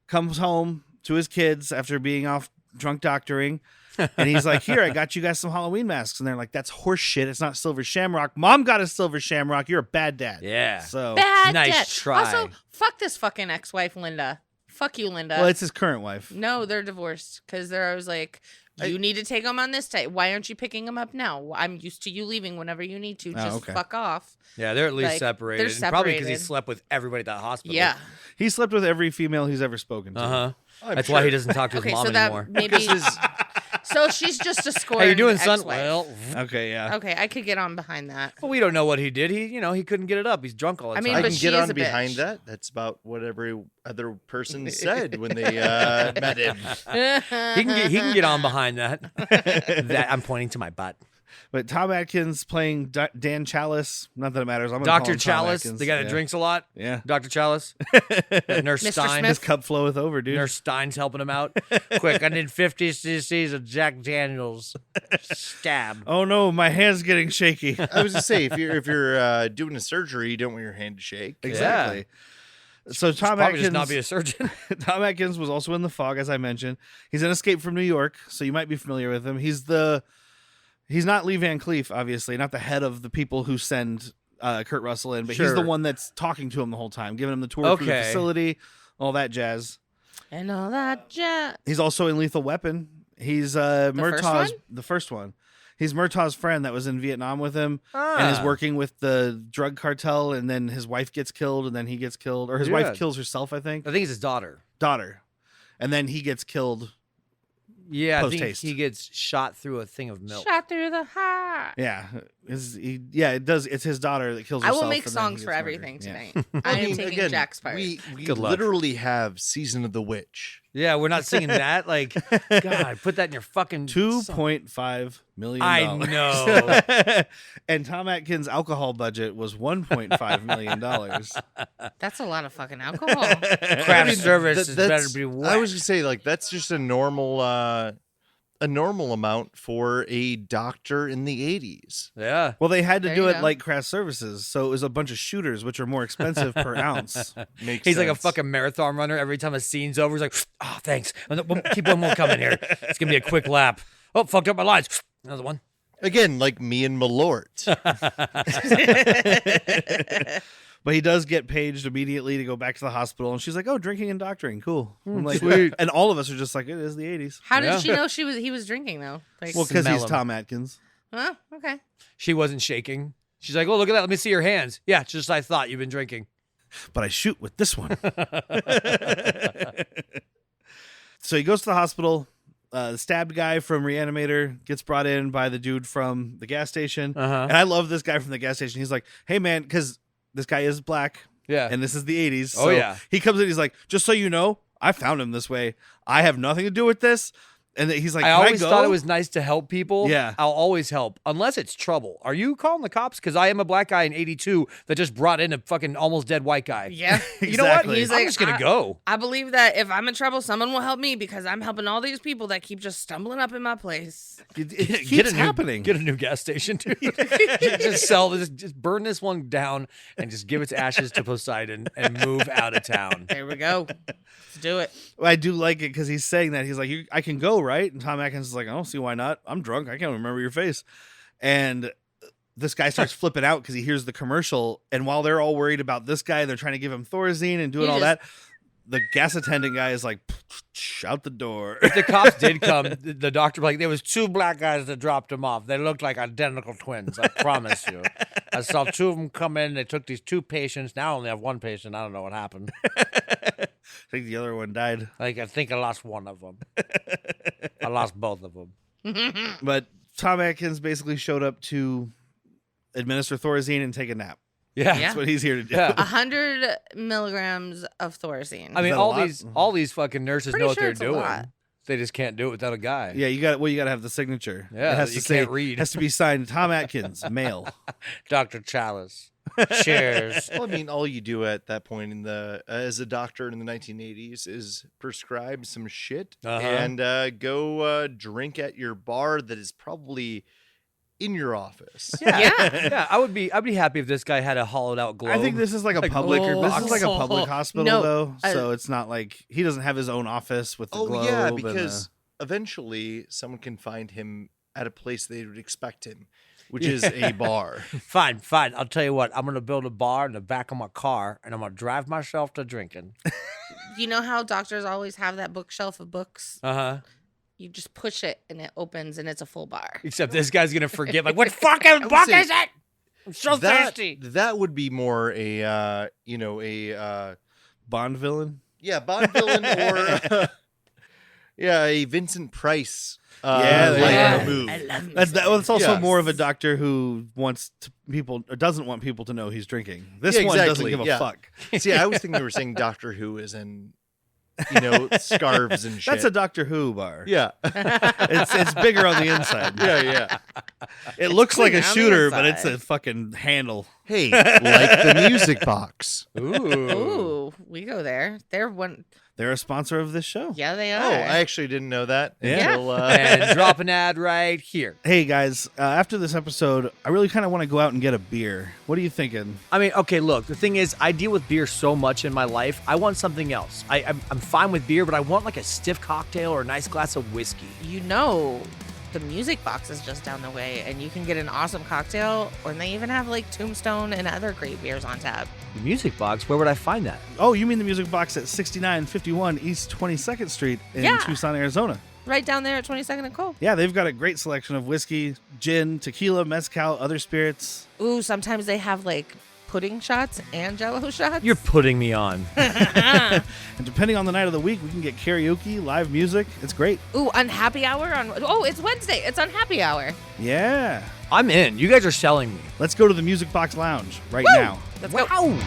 comes home to his kids after being off drunk doctoring. And he's like, here, I got you guys some Halloween masks. And they're like, that's horse shit. It's not silver shamrock. Mom got a silver shamrock. You're a bad dad. Yeah. So, Bad Nice dad. try. Also, fuck this fucking ex-wife, Linda. Fuck you, Linda. well, it's his current wife. No, they're divorced because they're always like, you need to take them on this day. Why aren't you picking them up now? I'm used to you leaving whenever you need to. Just okay. fuck off. Yeah, they're at least Like, separated. they're And probably because he separated. slept with everybody at that hospital. Yeah. He slept with every female he's ever spoken to. Uh-huh. I'm That's sure. why he doesn't talk to his Okay, mom so that anymore. maybe. Because So she's just a scorned How you doing, son? ex-wife. Well, Okay, yeah. Okay, I could get on behind that. well, we don't know what he did. He couldn't get it up. He's drunk all the I time. mean, I but can she get is on a behind bitch. that. That's about what every other person said when they met him. he can get on behind that. That I'm pointing to my butt. But Tom Atkins playing Dan Chalice. Not that it matters. I'm gonna call Dr. him Tom Chalice, Atkins. the guy that Yeah. drinks a lot. Yeah. Dr. Chalice. Nurse Mr. Stein. Smith. His cup floweth over, dude. Nurse Stein's helping him out. Quick, I need 50 cc's of Jack Daniels. Stab. Oh no, my hand's getting shaky. I was to say, if you're doing a surgery, you don't want your hand to shake. Exactly. So Tom Probably Atkins, just not be a surgeon. Tom Atkins was also in The Fog, as I mentioned. He's in Escape from New York, so you might be familiar with him. He's not Lee Van Cleef, obviously, not the head of the people who send Kurt Russell in, but he's the Sure. one that's talking to him the whole time, giving him the tour through the Okay. facility, all that jazz. And all that jazz. He's also in Lethal Weapon. He's first Murtaugh's one? the first one. He's Murtaugh's friend that was in Vietnam with him and is Ah. working with the drug cartel, and then his wife gets killed, and then he gets killed, or his Yeah. wife kills herself, I think. I think it's his daughter. Daughter. And then he gets killed. Yeah, I think Post-haste. he gets shot through a thing of milk. Shot through the heart. Yeah. It does. It's his daughter that kills I herself. will make and then he songs for gets everything murdered. Yeah. tonight. I am taking Jack's part. We Good luck. literally have Season of the Witch. Yeah, we're not singing that. Like, God, put that in your fucking song. $2.5 million. I know. And Tom Atkins' alcohol budget was $1.5 million. That's a lot of fucking alcohol. Craft service is better That's- to be I wet. was gonna say, like, that's just a normal amount for a doctor in the 80s. Yeah. Well, they had to There do you it go. like craft services, so it was a bunch of shooters, which are more expensive per ounce. Makes He's like a sense. fucking marathon runner. Every time a scene's over, he's like, oh, thanks. Keep one more coming here. It's going to be a quick lap. Oh, fucked up my lines. Another one. Again, like me and Malort. But he does get paged immediately to go back to the hospital, and she's like, "Oh, drinking and doctoring, cool." I'm like, sweet. and all of us are just like, "It is the '80s." How did Yeah. she know he was drinking though? Like, Well, because Smell he's him. Tom Atkins. oh, okay. She wasn't shaking. She's like, oh, look at that. Let me see your hands. Yeah, it's just I thought you've been drinking. But I shoot with this one. So he goes to the hospital. The stabbed guy from Reanimator gets brought in by the dude from the gas station. Uh-huh. And I love this guy from the gas station. He's like, "Hey, man," because this guy is black. Yeah. And this is the 80s. Oh, So yeah. he comes in, he's like, "Just so you know, I found him this way. I have nothing to do with this." And then he's like, I "Can always go?" thought it was nice to help people. Yeah. I'll always help, unless it's trouble. Are you calling the cops? Because I am a black guy in 82 that just brought in a fucking almost dead white guy. Yeah. You know what? Exactly. He's I'm like, just going to go. I believe that if I'm in trouble, someone will help me because I'm helping all these people that keep just stumbling up in my place. It keeps happening. Get a new gas station, dude. just burn this one down and just give its ashes to Poseidon and move out of town. There we go. Let's do it. I do like it because he's saying that. He's like, "I can go, right?" And Tom Atkins is like, "I don't see why not. I'm drunk. I can't remember your face." And this guy starts flipping out because he hears the commercial. And while they're all worried about this guy, they're trying to give him Thorazine and doing He all just- that. The gas attendant guy is like, "Out the door." If the cops did come, the doctor like there was two black guys that dropped him off. They looked like identical twins. I promise you. I saw two of them come in. They took these two patients. Now I only have one patient. I don't know what happened. I think the other one died. Like, I think I lost one of them. I lost both of them. But Tom Atkins basically showed up to administer Thorazine and take a nap. Yeah. That's what he's here to do. Yeah. 100 milligrams of Thorazine. I mean, that a lot? all these fucking nurses Pretty know what sure they're it's a doing. lot. They just can't do it without a guy. Yeah, you got to have the signature. Yeah, it has you to say, can't read. has to be signed Tom Atkins, male. Dr. Chalice. Cheers. Well, I mean, all you do at that point as a doctor in the 1980s is prescribe some shit and go drink at your bar that is probably in your office. Yeah. I'd be happy if this guy had a hollowed out globe. I think this is like a public. This is like a public hospital, No, though. So it's not like he doesn't have his own office with the Oh globe. yeah, and because eventually someone can find him at a place they would expect him, which is a bar. Fine. I'll tell you what. I'm going to build a bar in the back of my car, and I'm going to drive myself to drinking. You know how doctors always have that bookshelf of books? Uh-huh. You just push it and it opens and it's a full bar. Except this guy's going to forget, like, what fucking book say is it? I'm so thirsty. That would be more a Bond villain. Bond villain or a Vincent Price. Yeah, move. I love me That's also Yes. more of a doctor who doesn't want people to know he's drinking. This Yeah, one doesn't exactly, give a yeah. fuck. See, I was thinking they were saying Doctor Who as in, scarves and shit. That's a Doctor Who bar. yeah, It's bigger on the inside. yeah. It looks like a clean on the shooter, but it's inside. a fucking handle. Hey, like the music box. Ooh. Ooh, we go there. They're a sponsor of this show. Yeah, they Oh, are. I actually didn't know that. Yeah. Until, And drop an ad right here. Hey guys, after this episode, I really kind of want to go out and get a beer. What are you thinking? I mean, okay, look, the thing is, I deal with beer so much in my life. I want something else. I'm fine with beer, but I want like a stiff cocktail or a nice glass of whiskey. The music box is just down the way, and you can get an awesome cocktail, and they even have like Tombstone and other great beers on tap. The music box, where would I find that? Oh, you mean the music box at 6951 East 22nd Street in Yeah. Tucson, Arizona. Right down there at 22nd and Cole. Yeah, they've got a great selection of whiskey, gin, tequila, mezcal, other spirits. Ooh, sometimes they have like pudding shots and jello shots. You're putting me on. And depending on the night of the week, we can get karaoke, live music. It's great. Ooh, on happy hour it's Wednesday. It's on happy hour. Yeah. I'm in. You guys are selling me. Let's go to the Music Box Lounge right Woo! now. Let's go. Wow.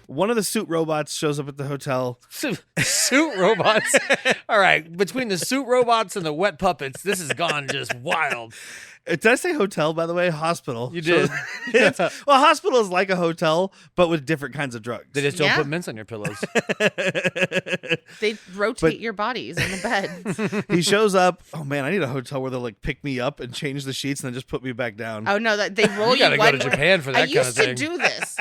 One of the suit robots shows up at the hotel. Suit robots. All right. Between the suit robots and the wet puppets, this has gone just wild. Did I say hotel, by the way? Hospital. You did. Well, hospital is like a hotel, but with different kinds of drugs. They just don't Yeah. put mints on your pillows. They rotate your bodies in the bed. He shows up. Oh, man, I need a hotel where they'll like pick me up and change the sheets and then just put me back down. Oh no, they roll You gotta go one to way. Japan for that I kind of used to thing. do this.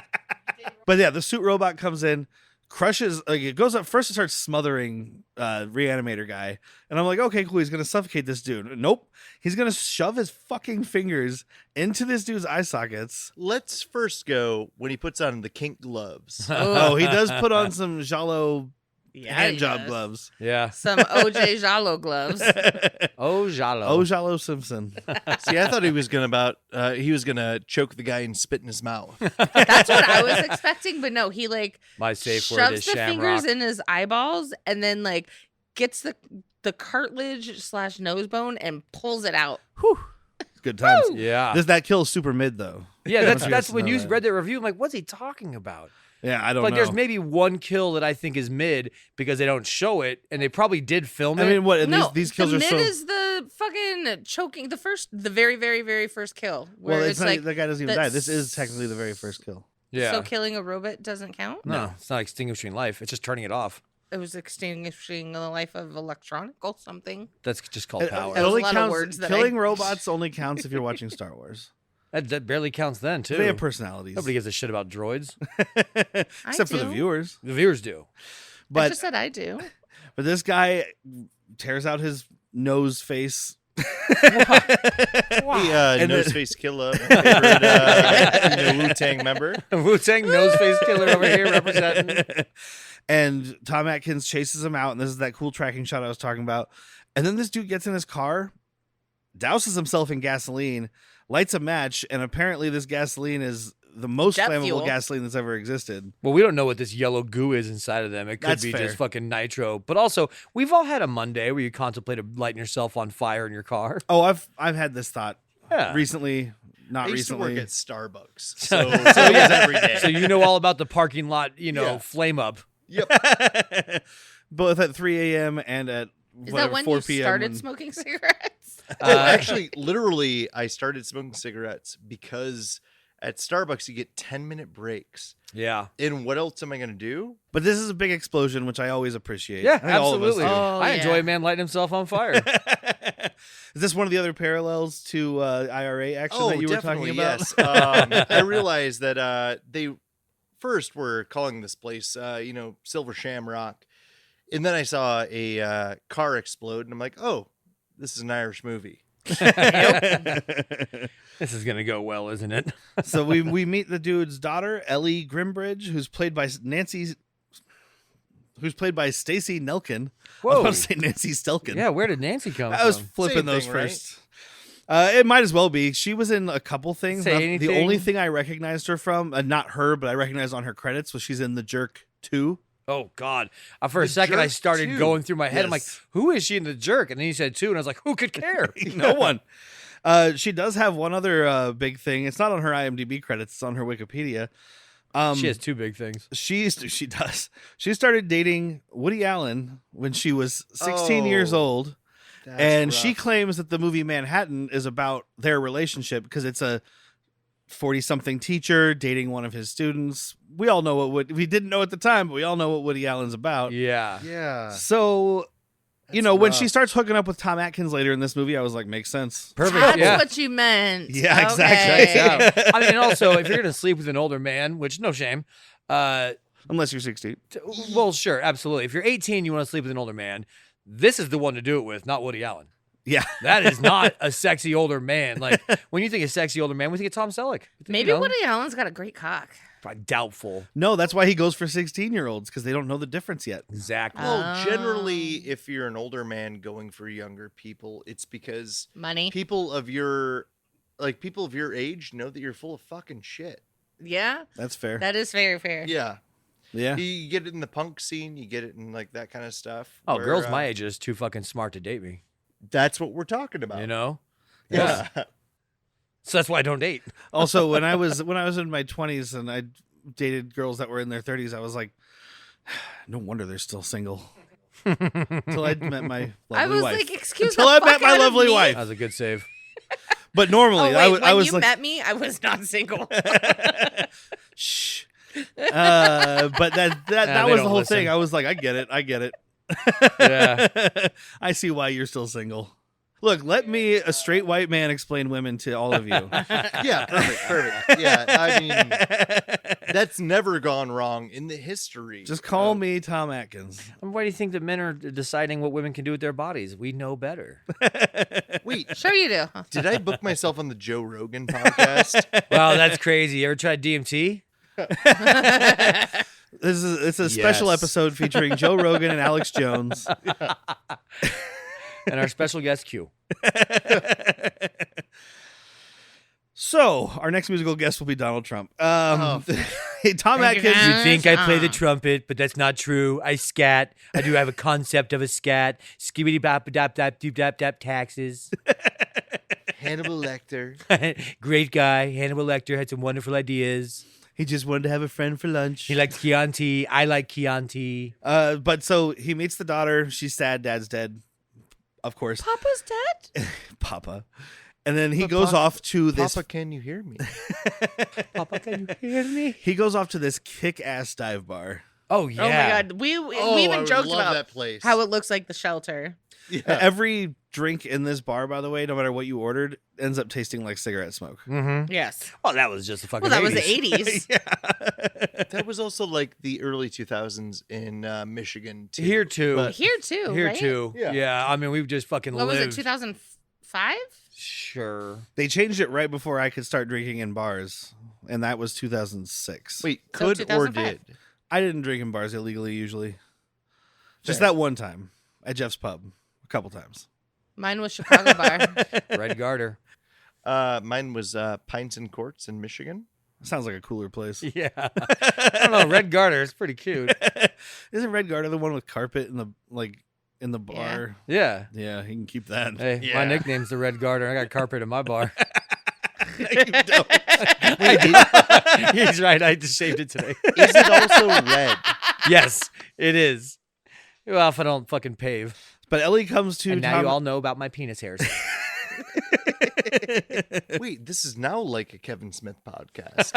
But yeah, the suit robot comes in, crushes, like it goes up first, it starts smothering reanimator guy. And I'm like, okay, cool, he's gonna suffocate this dude. Nope. He's gonna shove his fucking fingers into this dude's eye sockets. Let's first go when he puts on the kink gloves. Oh, he does put on some Jalo hand he job does. gloves. Yeah. Some OJ Jalo gloves. Oh, Jalo. Oh, Jalo Simpson. See, I thought he was gonna choke the guy and spit in his mouth. That's what I was expecting, but no, he like My safe word shoves is the shamrock. fingers in his eyeballs and then like gets the cartilage / nose bone and pulls it out. Good times. Yeah. Does that kill super mid though? Yeah, I that's forgot that's to when know you that. read the review. I'm like, what's he talking about? Yeah, I don't Like, know. there's maybe one kill that I think is mid because they don't show it, and they probably did film it. I mean, what? And No, these kills the are mid so. is the fucking choking. The very, very, very first kill. Where Well, it's it's not, like the guy doesn't even the die. This is technically the very first kill. yeah. so killing a robot doesn't count. no, it's not extinguishing life. It's just turning it off. It was extinguishing the life of electronic or something. That's just called power. It There's only a lot of counts. words that Killing robots only counts if you're watching Star Wars. That barely counts then, too. They have personalities. Nobody gives a shit about droids. Except for the do. viewers. The viewers do. I But just said I do. but this guy tears out his nose face. Hey, And nose face killer, favorite Wu-Tang member. Wu-Tang nose face killer over here representing. And Tom Atkins chases him out, and this is that cool tracking shot I was talking about. And then this dude gets in his car, douses himself in gasoline, lights a match, and apparently this gasoline is the most Jet flammable fuel. gasoline that's ever existed. Well, we don't know what this yellow goo is inside of them. It could That's be fair. just fucking nitro. But also, we've all had a Monday where you contemplated lighting yourself on fire in your car. Oh, I've had this thought Yeah. recently, I not used to recently. work at Starbucks, so it was every day. So you know all about the parking lot, Yeah. flame up. Yep. Both at 3 a.m. and at Is whatever, that when 4 you p.m. started when- smoking cigarettes? Actually, literally, I started smoking cigarettes because at Starbucks you get 10-minute breaks. Yeah. And what else am I going to do? But this is a big explosion, which I always appreciate. Yeah, I think all of us absolutely. do. Oh, I enjoy yeah. a man lighting himself on fire. Is this one of the other parallels to IRA action that you were talking about? Yes. I realized that they first were calling this place, Silver Shamrock. And then I saw a car explode, and I'm like, oh, this is an Irish movie. This is going to go well, isn't it? So we meet the dude's daughter, Ellie Grimbridge, who's played by Stacey Nelkin. I was Whoa. about to say Nancy Stelkin. Yeah, where did Nancy come I was from? flipping Same those thing, right? first. It might as well be. She was in a couple things. Say The anything. only thing I recognized her from, not her, but I recognized on her credits, was she's in The Jerk 2. Oh, God. For a The second, I Jerk started 2. going through my head. I'm like, Yes. who is she in The Jerk? And then you said 2, and I was like, who could care? No one. She does have one other big thing. It's not on her IMDb credits. It's on her Wikipedia. She has 2 big things. She does. She started dating Woody Allen when she was 16 years Oh, old. That's And she rough. claims that the movie Manhattan is about their relationship because it's a 40-something teacher dating one of his students. We all know we didn't know at the time, but we all know what Woody Allen's about. Yeah. Yeah. So, That's when she rough. starts hooking up with Tom Atkins later in this movie, I was like, makes sense. Perfect. That's yeah. what you meant. Yeah, exactly. Okay. Checks out. I mean, and also, if you're going to sleep with an older man, which no shame, Unless you're 16. well, sure, absolutely. If you're 18, you want to sleep with an older man, this is the one to do it with, not Woody Allen. Yeah. That is not a sexy older man. Like, when you think of sexy older man, we think of Tom Selleck. You think, Maybe Woody Allen's got a great cock. probably doubtful. No, that's why he goes for 16-year-olds because they don't know the difference yet. Exactly. Well, generally, Oh. if you're an older man going for younger people, it's because Money. people of your age know that you're full of fucking shit. Yeah, That's fair. that is very fair. Yeah. Yeah. You get it in the punk scene, you get it in like that kind of stuff. Oh, where, girls my age are just too fucking smart to date me. That's what we're talking about. You know? Yeah. So that's why I don't date. Also, when I was in my 20s and I dated girls that were in their 30s, I was like, no wonder they're still single. Until I met my lovely I was wife. like, excuse Until the I fuck met my out of lovely me? wife. That was a good save. But normally, Oh, wait, I when was you like, met me, I was not single. shh. But that they was don't the whole listen. thing. I was like, I get it. Yeah. I see why you're still single. Look, let me, a straight white man, explain women to all of you. Yeah, perfect. Yeah, I mean, that's never gone wrong in the history. Just call of- me Tom Atkins. And why do you think that men are deciding what women can do with their bodies? We know better. Wait, Sure you do. did I book myself on the Joe Rogan podcast? Wow, that's crazy. You ever tried DMT? It's a special Yes. episode featuring Joe Rogan and Alex Jones. And our special guest, Q. So our next musical guest will be Donald Trump. Oh. Hey, Tom Thank you, Atkins. guys. You think I play the Ah. trumpet, but that's not true. I scat. I do have a concept of a scat. Skibbity bop dap dap doop dap dap taxes. Hannibal Lecter. Great guy. Hannibal Lecter had some wonderful ideas. He just wanted to have a friend for lunch. He liked Chianti. I like Chianti. But so he meets the daughter. She's sad. Dad's dead. Of course, Papa's dead? Papa. And then he But goes Papa- off to this. Papa, can you hear me? Papa, can you hear me? He goes off to this kick-ass dive bar. Oh, yeah. Oh my god. We Oh, we I even would joked love about that place. how it looks like the shelter. Yeah. Every drink in this bar, by the way, no matter what you ordered, ends up tasting like cigarette smoke. Mm-hmm. Yes. Oh, that was just the fucking Well, that was 80s. the 80s. That was also like the early 2000s in Michigan too. Here, too. But- Here too. Here, right? too. Yeah. Yeah. I mean, we've just fucking What lived. was it? 2005? Sure. They changed it right before I could start drinking in bars, and that was 2006. Wait, So could or 2005. did? I didn't drink in bars illegally usually. Just Fair. that one time at Jeff's pub, a couple times. Mine was Chicago Bar. Red Garter. Mine was Pints and Courts in Michigan. Sounds like a cooler place. Yeah. I don't know. Red Garter is pretty cute. Isn't Red Garter the one with carpet in the bar? Yeah. Yeah, he can keep that. Hey, Yeah. my nickname's the Red Garter. I got carpet in my bar. You don't. He's right. I just shaved it today. Is it also red? Yes, it is. Well, if I don't fucking pave. But Ellie comes to And now Tom. you all know about my penis hairs. Wait, this is now like a Kevin Smith podcast.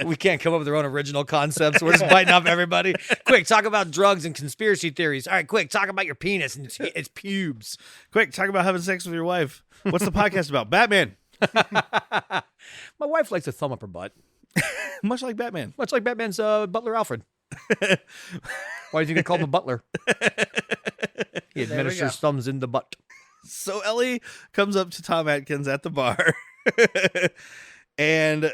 We can't come up with our own original concepts. We're just biting off everybody. Quick, talk about drugs and conspiracy theories. All right, quick, talk about your penis and its pubes. Quick, talk about having sex with your wife. What's the podcast about? Batman. My wife likes to thumb up her butt, Much like Batman. much like Batman's butler Alfred. Why do you think they call him a butler? He There we administers thumbs in the butt. So Ellie comes up to Tom Atkins at the bar, and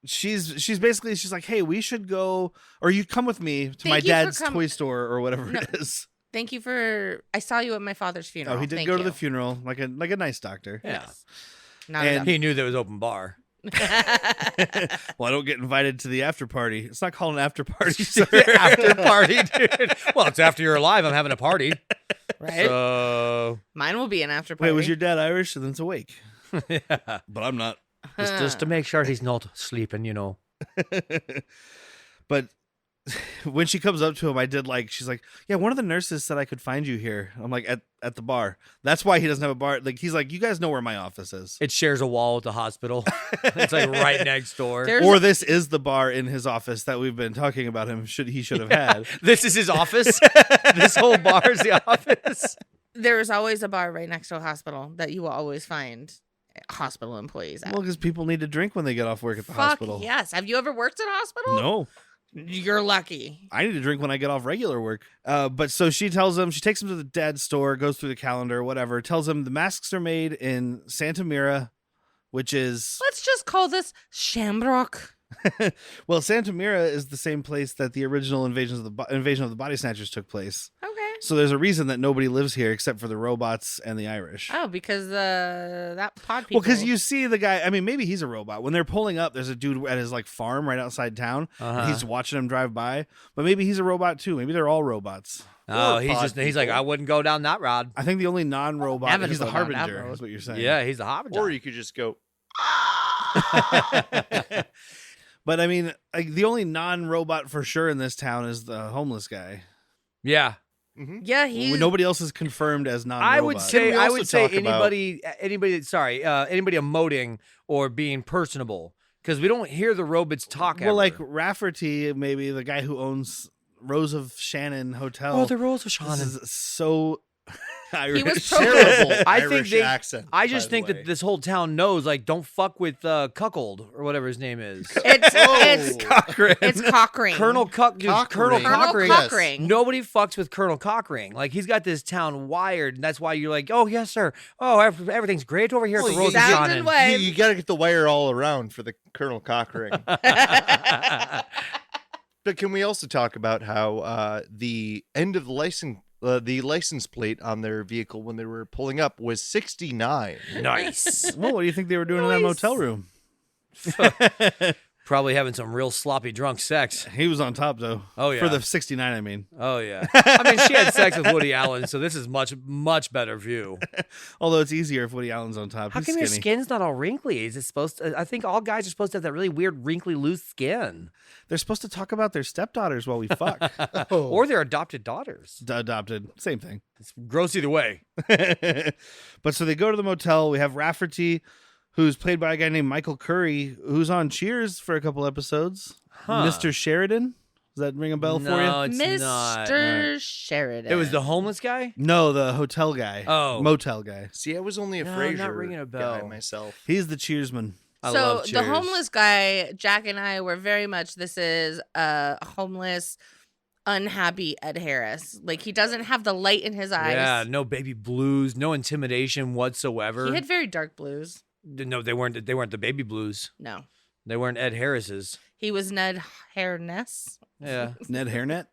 she's basically like, "Hey, we should go, or you come with me to Thank my you for dad's com- toy store or whatever No. it is." Thank you for. I saw you at my father's funeral. Oh, he did Thank go to you. the funeral like a nice doctor. Yeah. Not And enough. He knew there was open bar. Well, I don't get invited to the after party. It's not called an after party, sir. After party, dude. Well, it's after you're alive. I'm having a party. Right? So, Mine will be an after party. Wait, was your dad Irish? Then it's awake. yeah. But I'm not. Just to make sure he's not sleeping, you know. But when she comes up to him, she's like, yeah, one of the nurses said I could find you here. I'm like, at the bar. That's why he doesn't have a bar. Like, he's like, you guys know where my office is. It shares a wall with the hospital. It's like right next door. There's This is the bar in his office that we've been talking about him. Should have had. This is his office. This whole bar is the office. There's always a bar right next to a hospital that you will always find hospital employees at. Well, because people need to drink when they get off work at the Fuck hospital. yes. Have you ever worked at a hospital? No, You're lucky. I need to drink when I get off regular work. But so she tells him, she takes him to the dad's store, goes through the calendar, whatever, tells him the masks are made in Santa Mira, which is, Let's just call this Shamrock. well, Santa Mira is the same place that the original invasion of the Body Snatchers took place. Okay. So there's a reason that nobody lives here except for the robots and the Irish. Oh, because that pod people. Well, because you see the guy. I mean, maybe he's a robot. When they're pulling up, there's a dude at his farm right outside town. Uh-huh. And he's watching him drive by. But maybe he's a robot too. Maybe they're all robots. Oh, Or he's pod like, people. I wouldn't go down that road. I think the only non-robot. Never He's the go down that harbinger. road. Is what you're saying. Yeah, he's the harbinger. Or you could just go. But I mean, like, the only non-robot for sure in this town is the homeless guy. Yeah. Mhm. Yeah, he's. Nobody else is confirmed as non-robot. I would say we I also would say talk about- anybody emoting or being personable, because we don't hear the robots talk Well, ever. like Rafferty, maybe the guy who owns Rose of Shannon Hotel. oh, the rules of This Sean. is so Irish. was pro- Terrible I think Irish they- accent. I just by the think way. that this whole town knows, like, don't fuck with Cuckold or whatever his name is. It's Cochrane. it's Cockring. Colonel Colonel Cockring. Colonel Cockring. Yes. Cockring. Nobody fucks with Colonel Cockring. Like, he's got this town wired, and that's why you're like, oh, yes, sir. Oh, everything's great over here Well, at the you Rose of sound Shannon. and way. You got to get the wire all around for the Colonel Cockring. But can we also talk about how the end of the license plate on their vehicle when they were pulling up was 69? Nice. Well, what do you think they were doing in that Nice. motel room? Probably having some real sloppy drunk sex. He was on top though. Oh, yeah. For the 69, I mean. Oh, yeah. I mean, she had sex with Woody Allen, so this is much, much better view. Although it's easier if Woody Allen's on top. How He's come your skinny. skin's not all wrinkly? Is it supposed to? I think all guys are supposed to have that really weird, wrinkly, loose skin. They're supposed to talk about their stepdaughters while we fuck. Or their adopted daughters. Adopted. Same thing. It's gross either way. But so they go to the motel. We have Rafferty, who's played by a guy named Michael Curry, who's on Cheers for a couple episodes. Huh. Mr. Sheridan. Does that ring a bell for you? No, it's not. Mr. Sheridan. It was the homeless guy? No, the hotel guy. Oh. Motel guy. See, I was only a No, Frasier not ringing a guy bell. myself. He's the cheersman. I So love the Cheers. homeless guy, Jack and I were very much. This is a homeless, unhappy Ed Harris. Like, he doesn't have the light in his eyes. Yeah, no baby blues, no intimidation whatsoever. He had very dark blues. No, they weren't the baby blues. No, They weren't Ed Harris's. he was Ned Harness. Yeah. Ned Hairnet.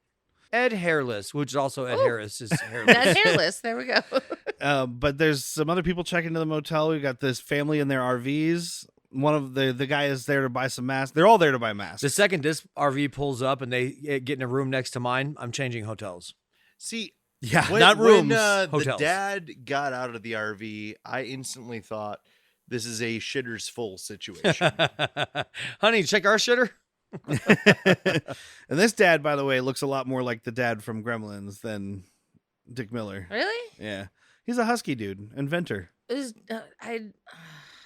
Ed Hairless, which is also Ed Harris is hairless. That's hairless. There we go. But there's some other people checking into the motel. We got this family in their RVs. One of the guy is there to buy some masks. They're all there to buy masks. The second this RV pulls up and they get in a room next to mine, I'm changing hotels. See, yeah, not rooms. When the hotels. dad got out of the RV, I instantly thought this is a shitters full situation. Honey, check our shitter. And this dad, by the way, looks a lot more like the dad from Gremlins than Dick Miller. Really? Yeah, he's a husky dude, inventor. I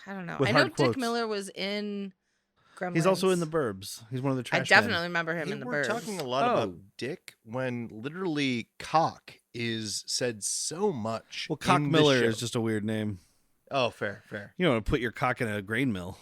don't know. With I know hard quotes. Dick Miller was in Gremlins. He's also in The Burbs. He's one of the I trash definitely cans. remember him in the We're Burbs. talking a lot Oh. about Dick when literally cock is said so much. Well, Cock in the Miller show. is just a weird name. Oh, fair. You don't want to put your cock in a grain mill.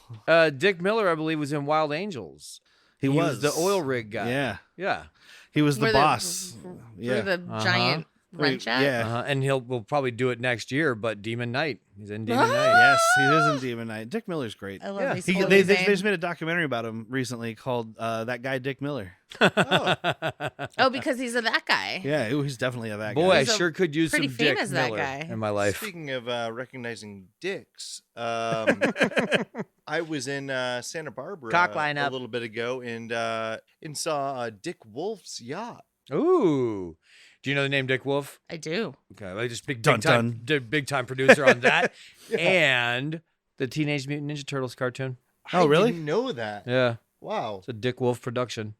Dick Miller, I believe, was in Wild Angels. He was the oil rig guy. Yeah, Yeah. he was the Where boss. Where Yeah, the giant wrench at? yeah. And we'll probably do it next year, but Demon Knight. He's in Demon Knight. Yes, he is in Demon Knight. Dick Miller's great. I love Yeah. these They movies, they eh? just made a documentary about him recently called That Guy Dick Miller. Oh, because he's that guy. Yeah, he's definitely a that Boy, guy. I He's a sure could use some pretty Dick famous, that Miller guy. in my life. Speaking of recognizing dicks, I was in Santa Barbara Cock a lineup. little bit ago and saw Dick Wolf's yacht. Ooh. Do you know the name Dick Wolf? I do. Okay, well, just big Dun, time, big time producer on that, and the Teenage Mutant Ninja Turtles cartoon. Oh, I really? didn't know that. Yeah, Wow. it's a Dick Wolf production.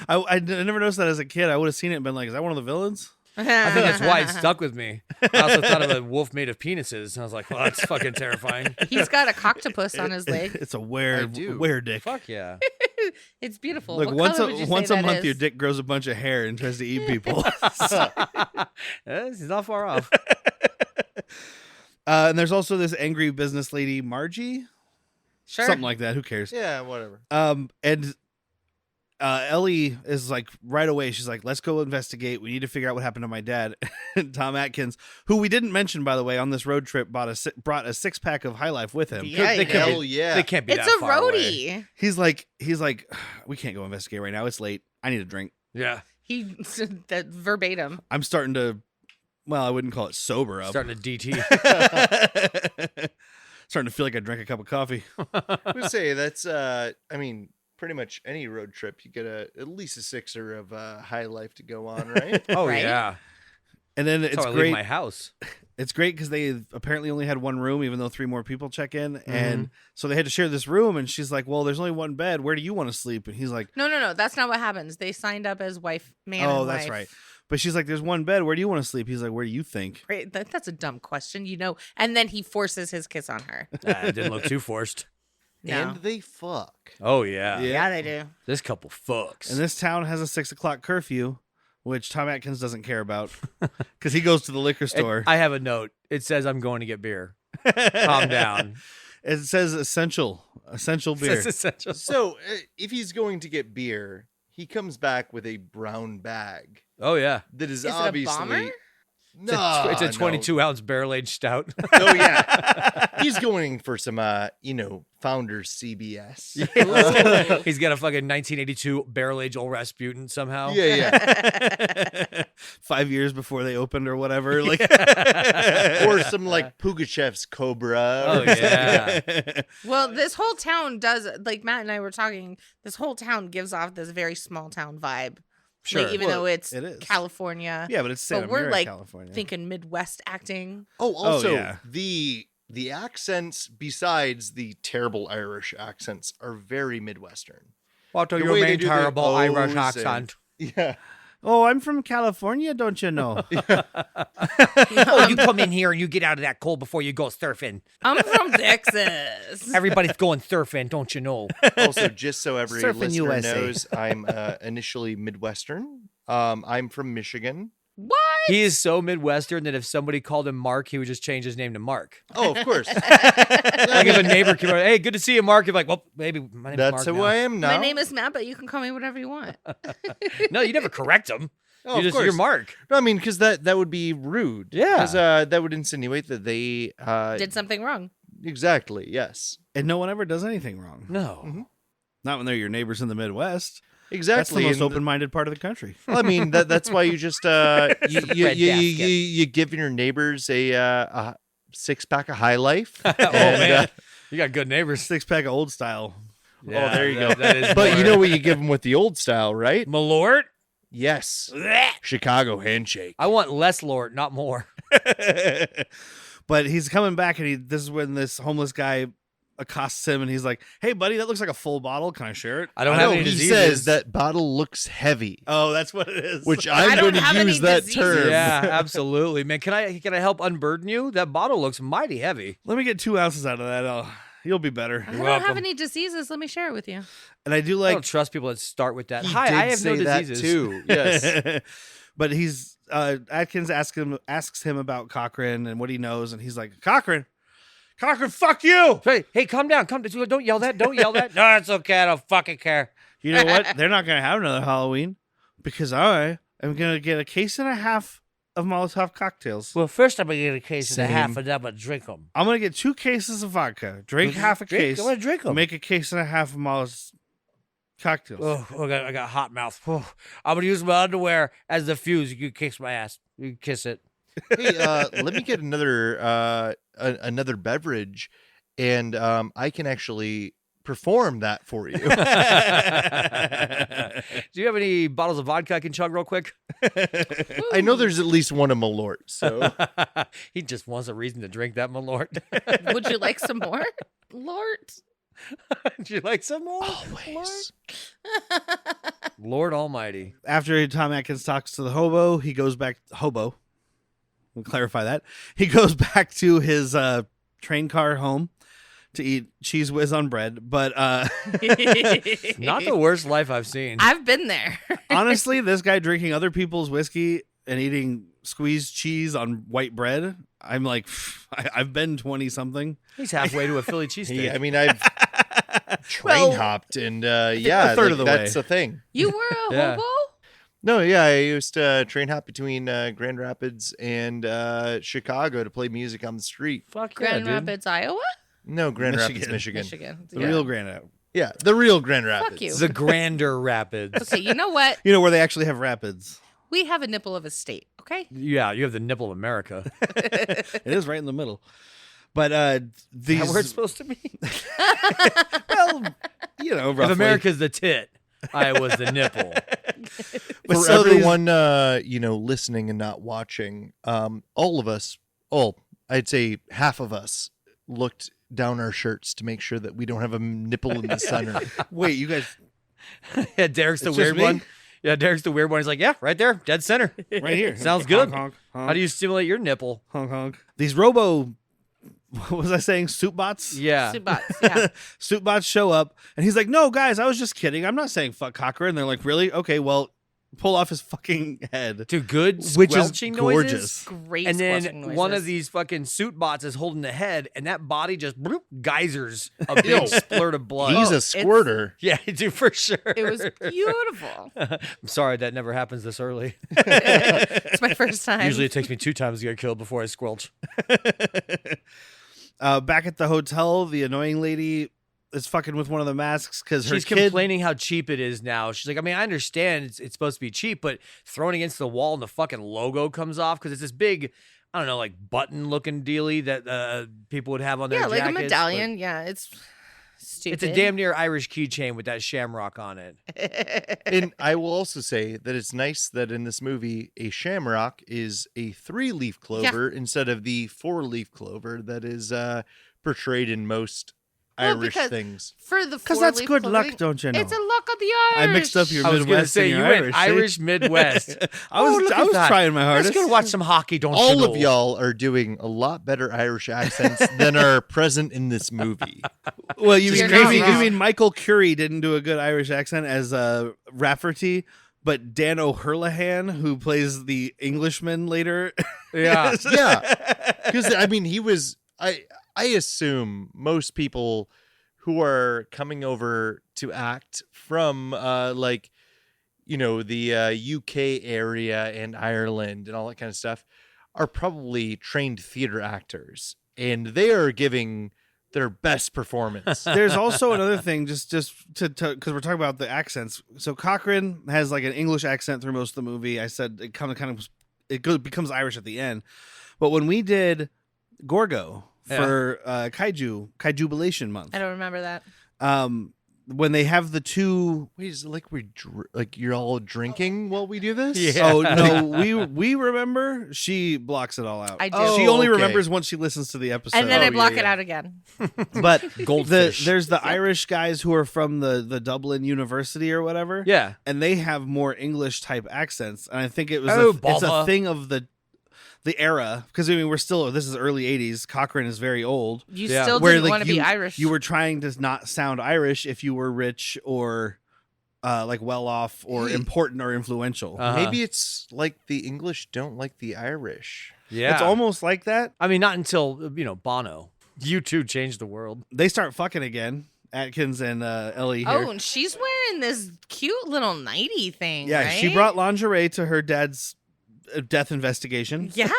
I never noticed that as a kid. I would have seen it and been like, is that one of the villains? I think that's why it stuck with me. I also thought of a wolf made of penises, and I was like, well, that's fucking terrifying. He's got a coctopus on his leg. It's a I do. were dick. Fuck yeah. It's beautiful. Look, What once color would you a say once a that month, is? your dick grows a bunch of hair and tries to eat people. He's not far off. And there's also this angry business lady, Margie, Sure. something like that. Who cares? Yeah, whatever. And Ellie is like right away. She's like, "Let's go investigate. We need to figure out what happened to my dad." And Tom Atkins, who we didn't mention by the way on this road trip, brought a 6-pack of High Life with him. Yeah, They he can't Hell be, yeah. They can't be It's that a far away. roadie. He's like, we can't go investigate right now. It's late. I need a drink. Yeah, He said that verbatim. I'm starting to. Well, I wouldn't call it sober up. starting to DT. Starting to feel like I drank a cup of coffee. I would say that's, I mean, pretty much any road trip, you get at least a sixer of High Life to go on, right? Oh Right? yeah, And then that's it's how I leave great. my house. It's great because they apparently only had one room, even though 3 more people check in. And so they had to share this room. And she's like, well, there's only one bed. Where do you want to sleep? And he's like, No. That's not what happens. They signed up as man oh, and that's wife. right. But she's like, there's one bed. Where do you want to sleep? He's like, where do you think? Right. That's a dumb question, And then he forces his kiss on her. It didn't look too forced. No. And they fuck. Oh yeah. Yeah, they do. This couple fucks. And this town has a 6 o'clock curfew, which Tom Atkins doesn't care about because he goes to the liquor store. I have a note. It says I'm going to get beer. Calm down. It says essential beer. It's essential. So if he's going to get beer, he comes back with a brown bag Oh yeah. that is Is it a obviously. bomber? No, It's a no. 22-ounce barrel-aged stout. Oh yeah, he's going for some, Founders CBS. He's got a fucking 1982 barrel-aged old Rasputin somehow. Yeah. 5 years before they opened or whatever. Like, Or some like Pugachev's Cobra. Oh yeah. Well, this whole town does, like Matt and I were talking, this whole town gives off this very small town vibe. Sure. Like, even Well, though it's it is. California. Yeah, but it's Santa But we're, Mira, like, California. Thinking Midwest acting. Oh, also yeah. the accents, besides the terrible Irish accents, are very Midwestern. What are The your way they main do their terrible Irish O's and- accent? Yeah. Oh, I'm from California, don't you know? Oh, you come in here and you get out of that cold before you go surfing. I'm from Texas. Everybody's going surfing, don't you know? Also, just so every Surfing listener USA. knows, I'm initially Midwestern. I'm from Michigan. What? He is so Midwestern that if somebody called him Mark, he would just change his name to Mark. Oh, of course. Like if a neighbor came over, hey, good to see you, Mark. You're like, well, maybe my name's That's Mark who now. I am now. My name is Matt, but you can call me whatever you want. No, you never correct him. Oh, You're of course. you're Mark. No, I mean, because that would be rude. Yeah. Because that would insinuate that they Did something wrong. exactly. Yes. And no one ever does anything wrong. No. Mm-hmm. Not when they're your neighbors in the Midwest. Exactly. That's the most And open-minded part of the country. Well, I mean, that's why you just you give your neighbors a 6-pack of High Life. Oh man, you got good neighbors. 6-pack of old style. Yeah, there you go. That is But you more- know what you give them with the old style, right? Malort. Yes. Chicago handshake. I want less Lort, not more. But he's coming back, and this is when this homeless guy accosts him, and he's like, "Hey, buddy, that looks like a full bottle. Can I share it?" I don't I have know any he diseases. says that bottle looks heavy, Oh, that's what it is. which I I'm don't going have to any use that diseases. term. Yeah, absolutely, man. Can I help unburden you? That bottle looks mighty heavy. Let me get 2 ounces out of that. You'll be better. I don't welcome. have any diseases. Let me share it with you. And I do I like don't trust people that start with that. He Hi, did I have say no that diseases. too. Yes. but he's Atkins asks him about Cochran and what he knows, and he's like, Cochran, fuck you. Hey, calm down. Don't yell that. Don't yell that. No, it's okay. I don't fucking care. You know what? They're not gonna have another Halloween because I am gonna get a case and a half of Molotov cocktails. Well, first I'm gonna get a case and a half, and then I'm gonna drink them. I'm gonna get 2 cases of vodka, drink half a case, I'm gonna drink them. make a case and a half of Molotov cocktails. Oh, I got hot mouth. Oh, I'm gonna use my underwear as the fuse. You can kiss my ass. You can kiss it. Hey, let me get another beverage, and I can actually perform that for you. Do you have any bottles of vodka I can chug real quick? I know there's at least one of Malort, so He just wants a reason to drink that Malort. Would you like some more, Lord? Would you like some more? always. Lord Almighty. After Tom Atkins talks to the hobo, he goes back. Hobo. We'll clarify that. He goes back to his train car home to eat cheese whiz on bread. But Not the worst life I've seen. I've been there. honestly, this guy drinking other people's whiskey and eating squeezed cheese on white bread, I'm like, I've been 20 something. He's halfway to a Philly cheesesteak. Yeah, I mean, I've train Well, hopped, and yeah, a third like, of the that's way. the thing. You were a Yeah. hobo? No, yeah, I used to train hop between Grand Rapids and Chicago to play music on the street. Fuck Grand yeah, dude. Rapids, Iowa? No, Grand Michigan. Rapids, Michigan. Michigan. The Yeah. real Grand. Yeah, the real Grand Rapids. Fuck you. The Grander Rapids. Okay, you know what? You know where they actually have rapids. We have a nipple of a state, okay? Yeah, you have the nipple of America. It is right in the middle. But Is these, that where it's supposed to be? well, you know, roughly. If America's the tit, Iowa's the nipple. For So these- everyone, listening and not watching, all of us, I'd say half of us, looked down our shirts to make sure that we don't have a nipple in the center. Wait, you guys, Yeah, Derek's the It's just weird me? one. Yeah, Derek's the weird one. He's like, yeah, right there, dead center. right here. Sounds good. Honk, honk, honk, How do you stimulate your nipple? honk, honk. These robo, what was I saying? Soup bots? Yeah. Subots, yeah. Soup bots show up, and he's like, "No, guys, I was just kidding. I'm not saying fuck Cochran." And they're like, "Really? Okay, well, pull off his fucking head," To good which is squelching gorgeous. noises. Great And then squelching one of noises. these fucking suit bots is holding the head, and that body just bloop, geysers a big splurt of blood. He's Oh, a squirter. Yeah, I do for sure. It was beautiful. I'm sorry that never happens this early. It's my first time. Usually it takes me 2 times to get killed before I squelch. Back at the hotel, the annoying lady is fucking with one of the masks because her She's kid. complaining how cheap it is now. She's like, I mean, I understand it's supposed to be cheap, but throwing against the wall and the fucking logo comes off because it's this big, I don't know, like button looking dealie that people would have on their yeah, like a jackets, but medallion. Yeah, it's stupid. It's a damn near Irish keychain with that shamrock on it. And I will also say that it's nice that in this movie, a shamrock is a 3-leaf clover instead of the 4-leaf clover that is portrayed in most Well, Irish because- things. For the Because that's four-leaf good clothing, luck, don't you know? It's a luck of the I Irish. mixed up your I was going to Midwest say, and you your went Irish. see? Irish Midwest. I was, look I at was that. trying my Let's hardest. go watch some hockey, don't you All know? of y'all are doing a lot better Irish accents than are present in this movie. Well, you You're mean, not you wrong. mean Michael Curie didn't do a good Irish accent as Rafferty, but Dan O'Hurlahan, who plays the Englishman later. Yeah. Yeah, because I mean, he was. I assume most people who are coming over to act from the UK area and Ireland and all that kind of stuff are probably trained theater actors, and they are giving their best performance. There's also another thing, just to because we're talking about the accents. So Cochran has like an English accent through most of the movie. I said it becomes Irish at the end, but when we did Gorgo for Kaiju-bilation month, I don't remember that. when they have the two. Wait, is it like you're all drinking while we do this? Yeah. Oh no, we remember. She blocks it all out. I do. She only okay. remembers once she listens to the episode. And then I block yeah. it out again. But Goldfish. there's the Irish guys who are from the Dublin University or whatever. Yeah. And they have more English type accents. And I think it was it's a bother. thing of the era, because I mean this is early 80s. Cochrane is very old. You Yeah. still Where didn't like want to be Irish. you were trying to not sound Irish if you were rich or like well off or important or influential. Uh-huh. Maybe it's like the English don't like the Irish. Yeah. It's almost like that. I mean, not until, Bono. You two changed the world. They start fucking again. Atkins and Ellie here. Oh, and she's wearing this cute little nighty thing. Yeah, she right? brought lingerie to her dad's death investigation. Yeah.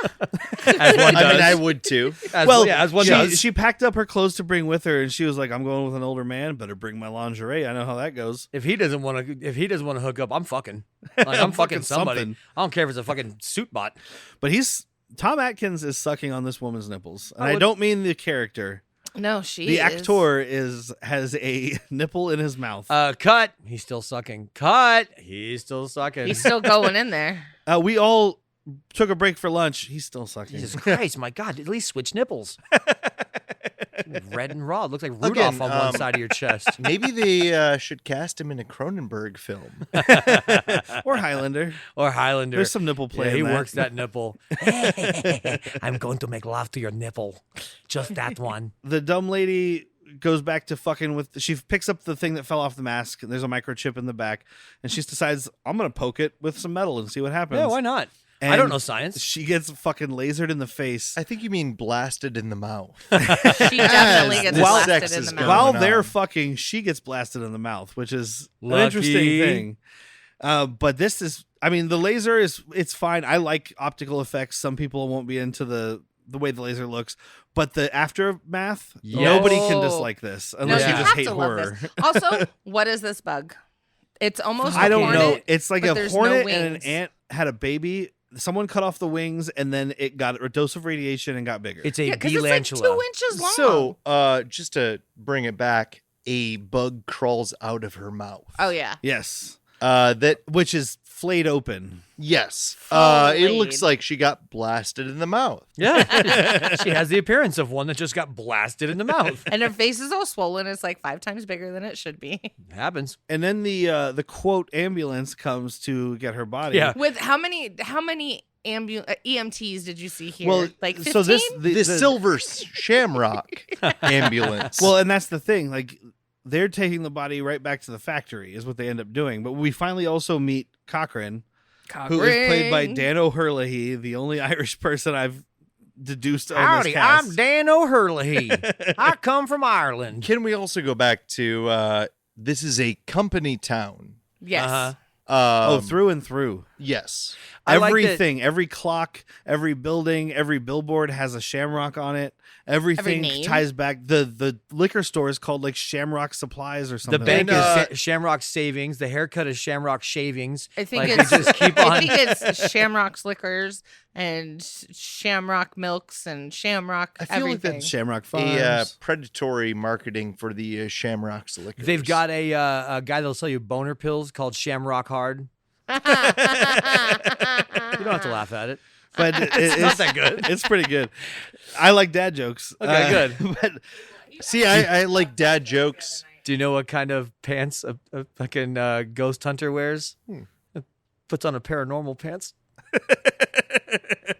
As one I does. mean, I would too. As one does. she packed up her clothes to bring with her, and she was like, "I'm going with an older man. Better bring my lingerie. I know how that goes." If he doesn't want to hook up, I'm fucking. Like, I'm fucking somebody. something. I don't care if it's a fucking suit bot. But Tom Atkins is sucking on this woman's nipples, and I I would- don't mean the character. No, she The is. actor has a nipple in his mouth. Cut. He's still sucking. Cut. He's still sucking. He's still going in there. We all took a break for lunch. He's still sucking. Jesus Christ, my God! At least switch nipples. Red and raw. It looks like Rudolph Again, on one side of your chest. Maybe they should cast him in a Cronenberg film. Or Highlander. Or Highlander. There's some nipple play. Yeah, he in that. works that nipple. I'm going to make love to your nipple. Just that one. The dumb lady goes back to fucking with. She picks up the thing that fell off the mask. There's a microchip in the back, and she decides, I'm gonna poke it with some metal and see what happens. Yeah, why not? And I don't know science. She gets fucking lasered in the face. I think you mean blasted in the mouth. She definitely gets the blasted sex in is the going mouth. While on. they're fucking, she gets blasted in the mouth, which is an Lucky. interesting thing. But this is, I mean, the laser it's fine. I like optical effects. Some people won't be into the way the laser looks, but the aftermath, Yes. nobody can Oh. dislike this No, unless you you have just to hate love horror. this. Also, what is this bug? It's almost. I a don't know. hornet, It's like but a there's no hornet and an wings. ant had a baby. Someone cut off the wings, and then it got a dose of radiation and got bigger. It's a Yeah, because it's like belantula. 2 inches long. So, just to bring it back, a bug crawls out of her mouth. Oh yeah. Yes, Which is flayed open. yes. Flayed. It looks like she got blasted in the mouth. Yeah. She has the appearance of one that just got blasted in the mouth. And her face is all swollen. It's like 5 times bigger than it should be. Happens. And then the quote ambulance comes to get her body. Yeah. With how many EMTs did you see here? Well, like 15? so the Silver Shamrock ambulance. well, and that's the thing. Like they're taking the body right back to the factory, is what they end up doing. But we finally also meet Cochrane, who is played by Dan O'Herlihy, the only Irish person I've deduced on Howdy, this cast. I'm Dan O'Herlihy. I come from Ireland. Can we also go back to this is a company town? Yes. Uh-huh. Through and through. Yes. I like that- Everything, every clock, every building, every billboard has a shamrock on it. Everything name? ties back. The liquor store is called like Shamrock Supplies or The something. bank And, is Shamrock Savings. The haircut is Shamrock Shavings. I think Like, it's they just keep I on. think it's Shamrock's Liquors and Shamrock Milks and Shamrock I feel like everything. that's Shamrock Farms. a predatory marketing for the Shamrocks liquors. They've got a guy that'll sell you boner pills called Shamrock Hard. You don't have to laugh at it. but it's not that good. It's pretty good. I like dad jokes. Okay, good. But See, I like dad jokes. Do you know what kind of pants a fucking ghost hunter wears? Puts on a pair of normal pants.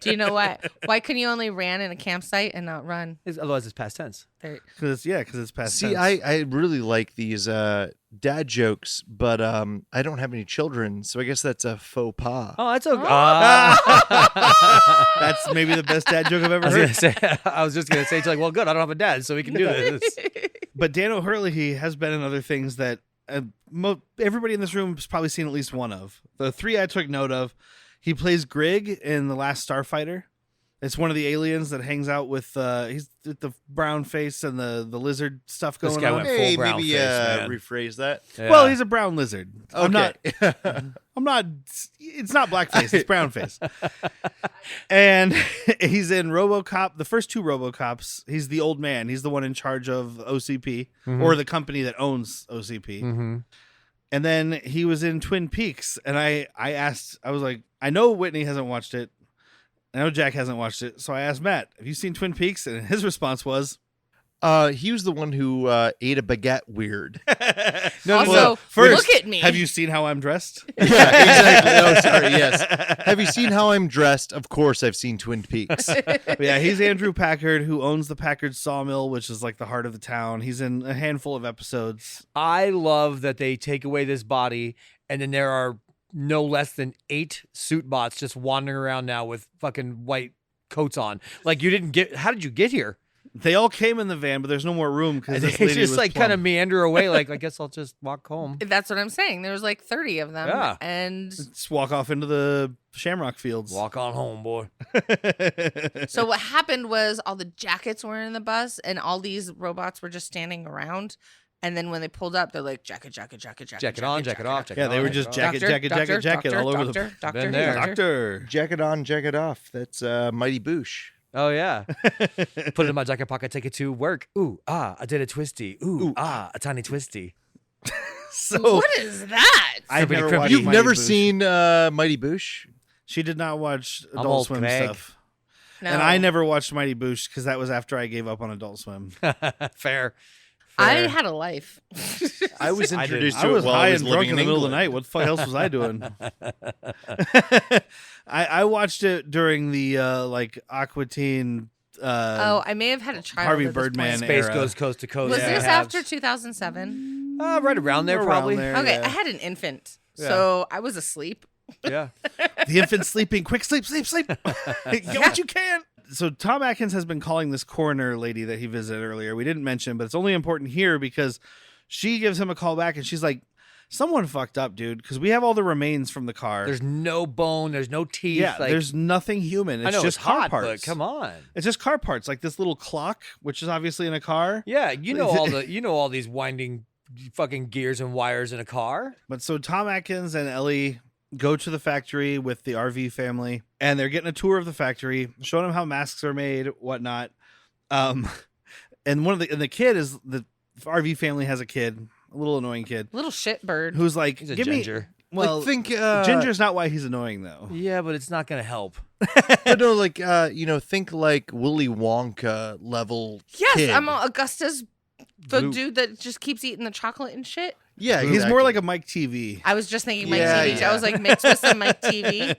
Do you know what? Why couldn't you only ran in a campsite and not run? Otherwise, it's past tense. There- because it's past See, tense. I really like these dad jokes, but I don't have any children, so I guess that's a faux pas. Oh, that's okay. That's maybe the best dad joke I've ever I was heard. gonna say. I was just gonna say, like, well, good. I don't have a dad, so we can do this. But Dan O'Herlihy has been in other things that everybody in this room has probably seen at least one of. The 3 I took note of: he plays Grig in The Last Starfighter. It's one of the aliens that hangs out with he's with the brown face and the lizard stuff This going guy on. went full brown face, man. rephrase that. Yeah. Well, he's a brown lizard. Okay. I'm not. It's not blackface. It's brownface. And he's in RoboCop. The first 2 RoboCops. He's the old man. He's the one in charge of OCP or the company that owns OCP. Mm-hmm. And then he was in Twin Peaks. And I asked. I was like, I know Whitney hasn't watched it. I know Jack hasn't watched it. So I asked Matt, "Have you seen Twin Peaks?" And his response was, He was the one who ate a baguette weird. Also, first, look at me. Have you seen how I'm dressed? Yeah, exactly. Oh, sorry. Yes. Have you seen how I'm dressed? Of course, I've seen Twin Peaks. Yeah, he's Andrew Packard, who owns the Packard Sawmill, which is like the heart of the town. He's in a handful of episodes. I love that they take away this body, and then there are no less than 8 suit bots just wandering around now with fucking white coats on. Like, you didn't get. How did you get here? They all came in the van, but there's no more room because They this lady just was like plump. kind of meander away. Like, I guess I'll just walk home. That's what I'm saying. There was like 30 of them. Yeah. And Just walk off into the Shamrock Fields. Walk on home, boy. so what happened was all the jackets were in the bus and all these robots were just standing around. And then when they pulled up, they're like, jacket, jacket, jacket, jacket. Jacket on, jacket off. Jacket Yeah, they on, were jacket just off. jacket, jacket, jacket, jacket all over the doctor, Been there. doctor. Jacket on, jacket off. That's Mighty Boosh. Oh, yeah. Put it in my jacket pocket, take it to work. Ooh, I did a twisty. Ooh, a tiny twisty. So What is that? I've Crimpity, never crimpity. watched You've Mighty never Boosh. seen Mighty Boosh? She did not watch I'm Adult old Swim Craig. stuff. No. And I never watched Mighty Boosh because that was after I gave up on Adult Swim. Fair. I Fair. had a life. I was I introduced I to was it while high I was and drunk living in the middle of the England. night. What the fuck else was I doing? I watched it during the like Aqua Teen. Oh, I may have had a child. Harvey at this Birdman point. Space era. goes coast to coast. Was Yeah. this Halves. after 2007? Right around there, Around probably. there, Okay, yeah. I had an infant, so I was asleep. Yeah. The infant sleeping. Quick, sleep, sleep, sleep. Get what you can. So Tom Atkins has been calling this coroner lady that he visited earlier. We didn't mention, but it's only important here because she gives him a call back and she's like, someone fucked up, dude, because we have all the remains from the car. There's no bone. There's no teeth. yeah, like, there's nothing human. It's I know just it's car hot, parts. but come on. It's just car parts, like this little clock, which is obviously in a car. Yeah, you know all these winding fucking gears and wires in a car. But so Tom Atkins and Ellie go to the factory with the RV family, and they're getting a tour of the factory, showing them how masks are made, whatnot. And the kid is the RV family has a kid, a little annoying kid, Little shit bird. who's like, He's a "Give ginger. me." Well, Like, think Ginger's not why he's annoying though. Yeah, but it's not gonna help. But no, like think like Willy Wonka level. Yes, kid. I'm Augusta's the Blue. dude that just keeps eating the chocolate and shit. Yeah, He's more like a Mike TV. I was just thinking Mike Yeah, TV. yeah. I was like mixed with some Mike TV.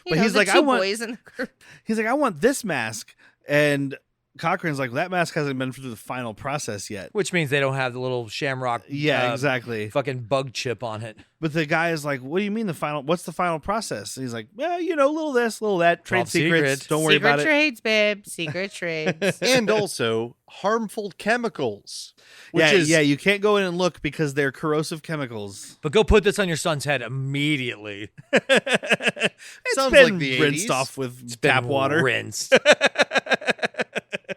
But he's the like, two I want- boys in the group. He's like, I want this mask, and Cochrane's like, that mask hasn't been through the final process yet. Which means they don't have the little shamrock Yeah, exactly. fucking bug chip on it. But the guy is like, what do you mean the final? What's the final process? And he's like, well, little this, little that, trade Top secrets. secret. Don't worry Secret about it. trades, babe. Secret trades. and also harmful chemicals. Which Yeah, you can't go in and look because they're corrosive chemicals. But go put this on your son's head immediately. It's Sounds been like the rinsed 80s. off with It's tap been water. rinsed.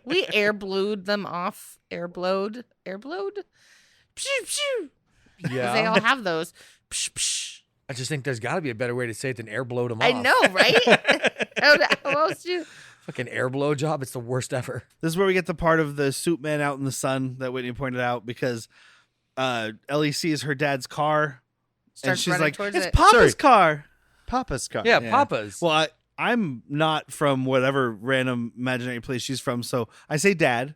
We air blowed them off. Air blowed. Pshoo, pshoo. 'Cause they Yeah. all have those. Psh, psh. I just think there's got to be a better way to say it than air blow them off. I know, right? How else do you? Fucking air blow job. It's the worst ever. This is where we get the part of the suit man out in the sun that Whitney pointed out because Ellie sees her dad's car and Starts she's running like, towards it's it. Papa's Sorry. car. Papa's car. Yeah, Yeah. Papa's. Well, I'm not from whatever random imaginary place she's from, so I say dad.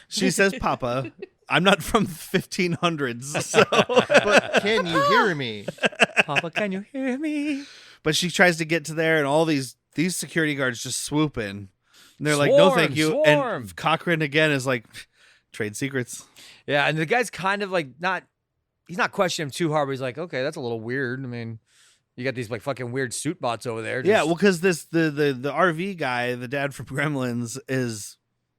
She says Papa. I'm not from the 1500s, so. But can you hear me? Papa, can you hear me? But she tries to get to there, and all these security guards just swoop in. And they're like, no, thank you. Swarm. And Cochrane again is like, trade secrets. Yeah, and the guy's kind of like he's not questioning him too hard, but he's like, okay, that's a little weird. I mean, you got these like fucking weird suit bots over there. Yeah, just- well, because the RV guy, the dad from Gremlins,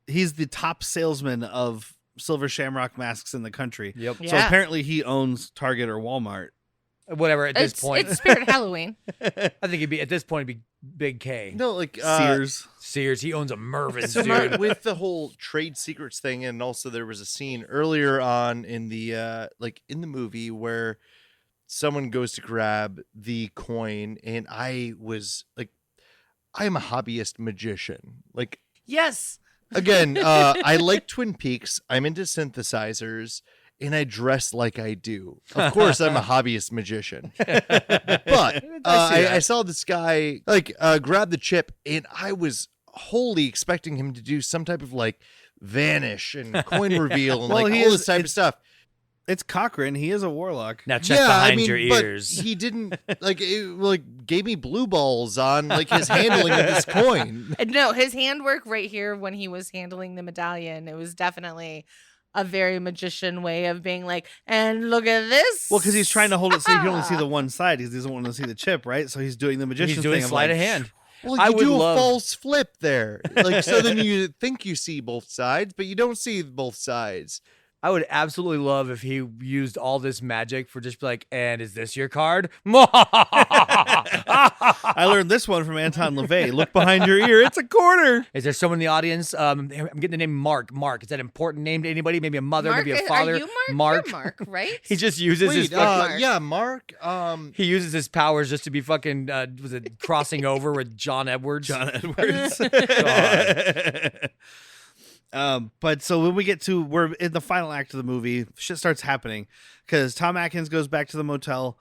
he's the top salesman of silver shamrock masks in the country. Yep. So Yeah. apparently he owns Target or Walmart. Whatever. At this point, it's Spirit Halloween. I think it'd be at this point it'd be Big K. No, like Sears. He owns a Mervin's, So dude. with the whole trade secrets thing, and also there was a scene earlier on in the in the movie where someone goes to grab the coin, and I was like, I am a hobbyist magician. Like, Yes. again, I like Twin Peaks. I'm into synthesizers, and I dress like I do. Of course, I'm a hobbyist magician. But I saw this guy grab the chip, and I was wholly expecting him to do some type of like vanish and coin reveal and Well, all this type of stuff. It's Cochran. He is a warlock. Now check behind your but ears. he didn't gave me blue balls on like his handling of this coin. No, his handwork right here when he was handling the medallion, it was definitely a very magician way of being like, and look at this. Well, because he's trying to hold it so you can only see the one side because he doesn't want to see the chip, right? So he's doing the magician He's doing thing. sleight of hand. Well, I you would do love- a false flip there. Like, so then you think you see both sides, but you don't see both sides. I would absolutely love if he used all this magic for just like, and is this your card? I learned this one from Anton LaVey. Look behind your ear. It's a quarter. Is there someone in the audience? I'm getting the name Mark. Mark, is that an important name to anybody? Maybe a mother, Mark, maybe a father. Are you Mark? Mark. You're Mark, right? He just uses his Wait, fucking, yeah, Mark. he uses his powers just to be fucking was it crossing over with John Edwards? John Edwards. God. But so when we're in the final act of the movie, shit starts happening because Tom Atkins goes back to the motel.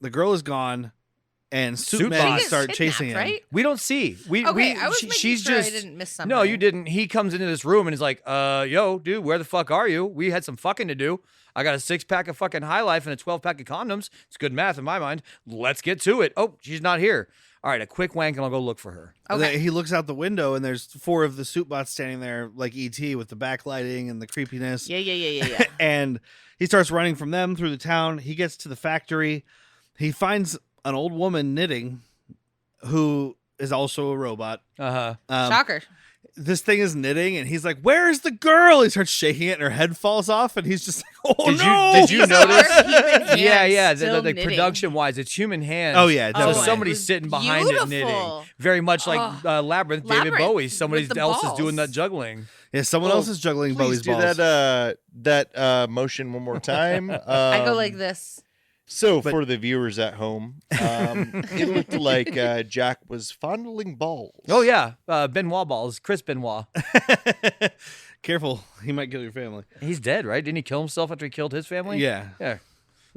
The girl is gone, and Suit suit men box. start chasing him. Right? We don't see. Okay, I was making she's sure just I didn't miss something. No, you didn't. He comes into this room and is like, yo, dude, where the fuck are you? We had some fucking to do. I got a 6-pack of fucking High Life and a 12-pack of condoms. It's good math in my mind. Let's get to it. Oh, she's not here. All right, a quick wank and I'll go look for her. And Okay. then he looks out the window, and there's 4 of the suit bots standing there like E.T. with the backlighting and the creepiness. Yeah. And he starts running from them through the town. He gets to the factory. He finds an old woman knitting who is also a robot. Uh-huh. Shocker. This thing is knitting, and he's like, "Where is the girl?" He starts shaking it, and her head falls off, and he's just like, "Oh no!" Did you notice? Our human hands Yeah. still The knitting. production-wise, it's human hands. Oh, yeah, So definitely. somebody's It was sitting behind it knitting. beautiful. Very much like Labyrinth, David Labyrinth Bowie. Somebody with the else is balls. doing that juggling. Yeah, someone else is juggling Please Bowie's do balls. that motion one more time. I go like this. So for the viewers at home, it looked like Jack was fondling balls. Oh, yeah. Benoit balls. Chris Benoit. Careful, he might kill your family. He's dead, right? Didn't he kill himself after he killed his family? Yeah. Yeah.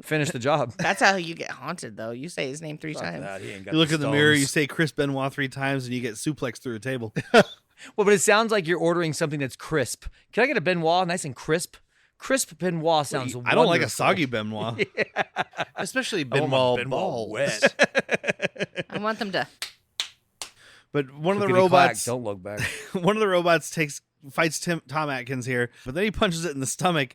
Finish the job. That's how you get haunted, though. You say his name 3 Fuck times. that, he ain't got You look the in the mirror, you stones. say Chris Benoit 3 times, and you get suplexed through a table. Well, but it sounds like you're ordering something that's crisp. Can I get a Benoit, nice and crisp? Crisp Benoit sounds I don't like a wonderful. soggy Benoit. Especially I want my Benoit balls. wet. I want them to. But one of the Clickety clack, robots, don't look back. one of the robots fights Tom Atkins here, but then he punches it in the stomach,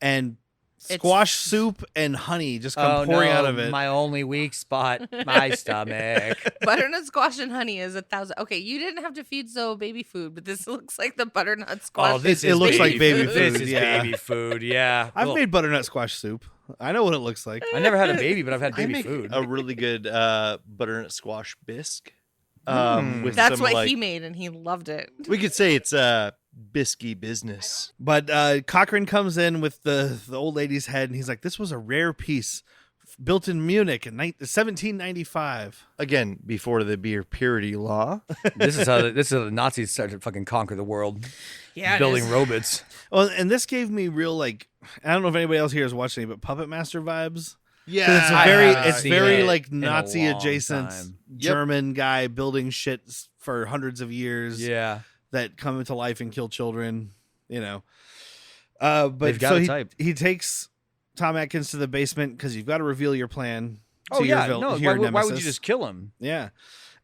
and squash soup and honey just come pouring out of it. My only weak spot, my stomach. Butternut squash and honey is 1,000. Okay, you didn't have to feed Zoe baby food, but this looks like the butternut squash. Oh, this It is looks like baby This food, is yeah. baby food, yeah. I've Ugh. made butternut squash soup. I know what it looks like. I never had a baby, but I've had I baby make food. a really good butternut squash bisque. With That's some, what like, he made, and he loved it. We could say it's bisky business. But Cochran comes in with the old lady's head, and he's like, "This was a rare piece, built in Munich in 1795." Again, before the beer purity law. This is how the Nazis started to fucking conquer the world. Yeah, it building is. robots. Well, and this gave me real I don't know if anybody else here is watching it, but Puppet Master vibes. Yeah, 'Cause it's I haven't it's seen very it like in a Nazi long adjacent time. German guy building shit for hundreds of years. Yeah. That come into life and kill children, But They've got so a type. he takes Tom Atkins to the basement because you've got to reveal your plan. Oh to yeah, your no. your Why would you nemesis. just kill him? Yeah,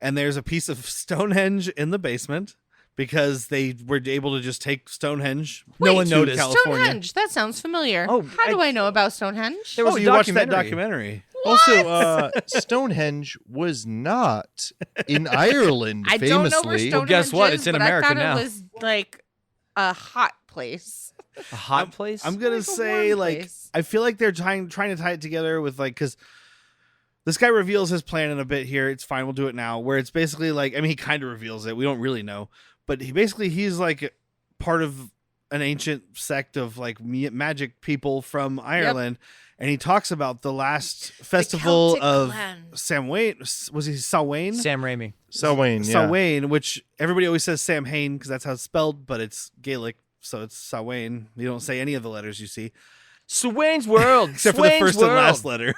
and there's a piece of Stonehenge in the basement because they were able to just take Stonehenge. No one to noticed. California. Stonehenge. That sounds familiar. Oh, How do I know about Stonehenge? There was Oh, a you watched that documentary. documentary. Also, Stonehenge was not in Ireland. I famously. don't know where Stonehenge guess what? is, It's in but America I thought now. it was like a hot place. A hot place? I'm gonna Like a say warm like place. I feel like they're trying to tie it together with because This guy reveals his plan in a bit here. It's fine. We'll do it now. Where it's basically like, I mean, he kind of reveals it. We don't really know. But he's like part of an ancient sect of like magic people from Ireland. Yep. And he talks about the last festival of Samhain. Was he Samhain? Sam Raimi. Samhain, yeah. Samhain, which everybody always says Samhain because that's how it's spelled, but it's Gaelic. So it's Samhain. You don't say any of the letters you see. Swain's World. Except for the first and last letter.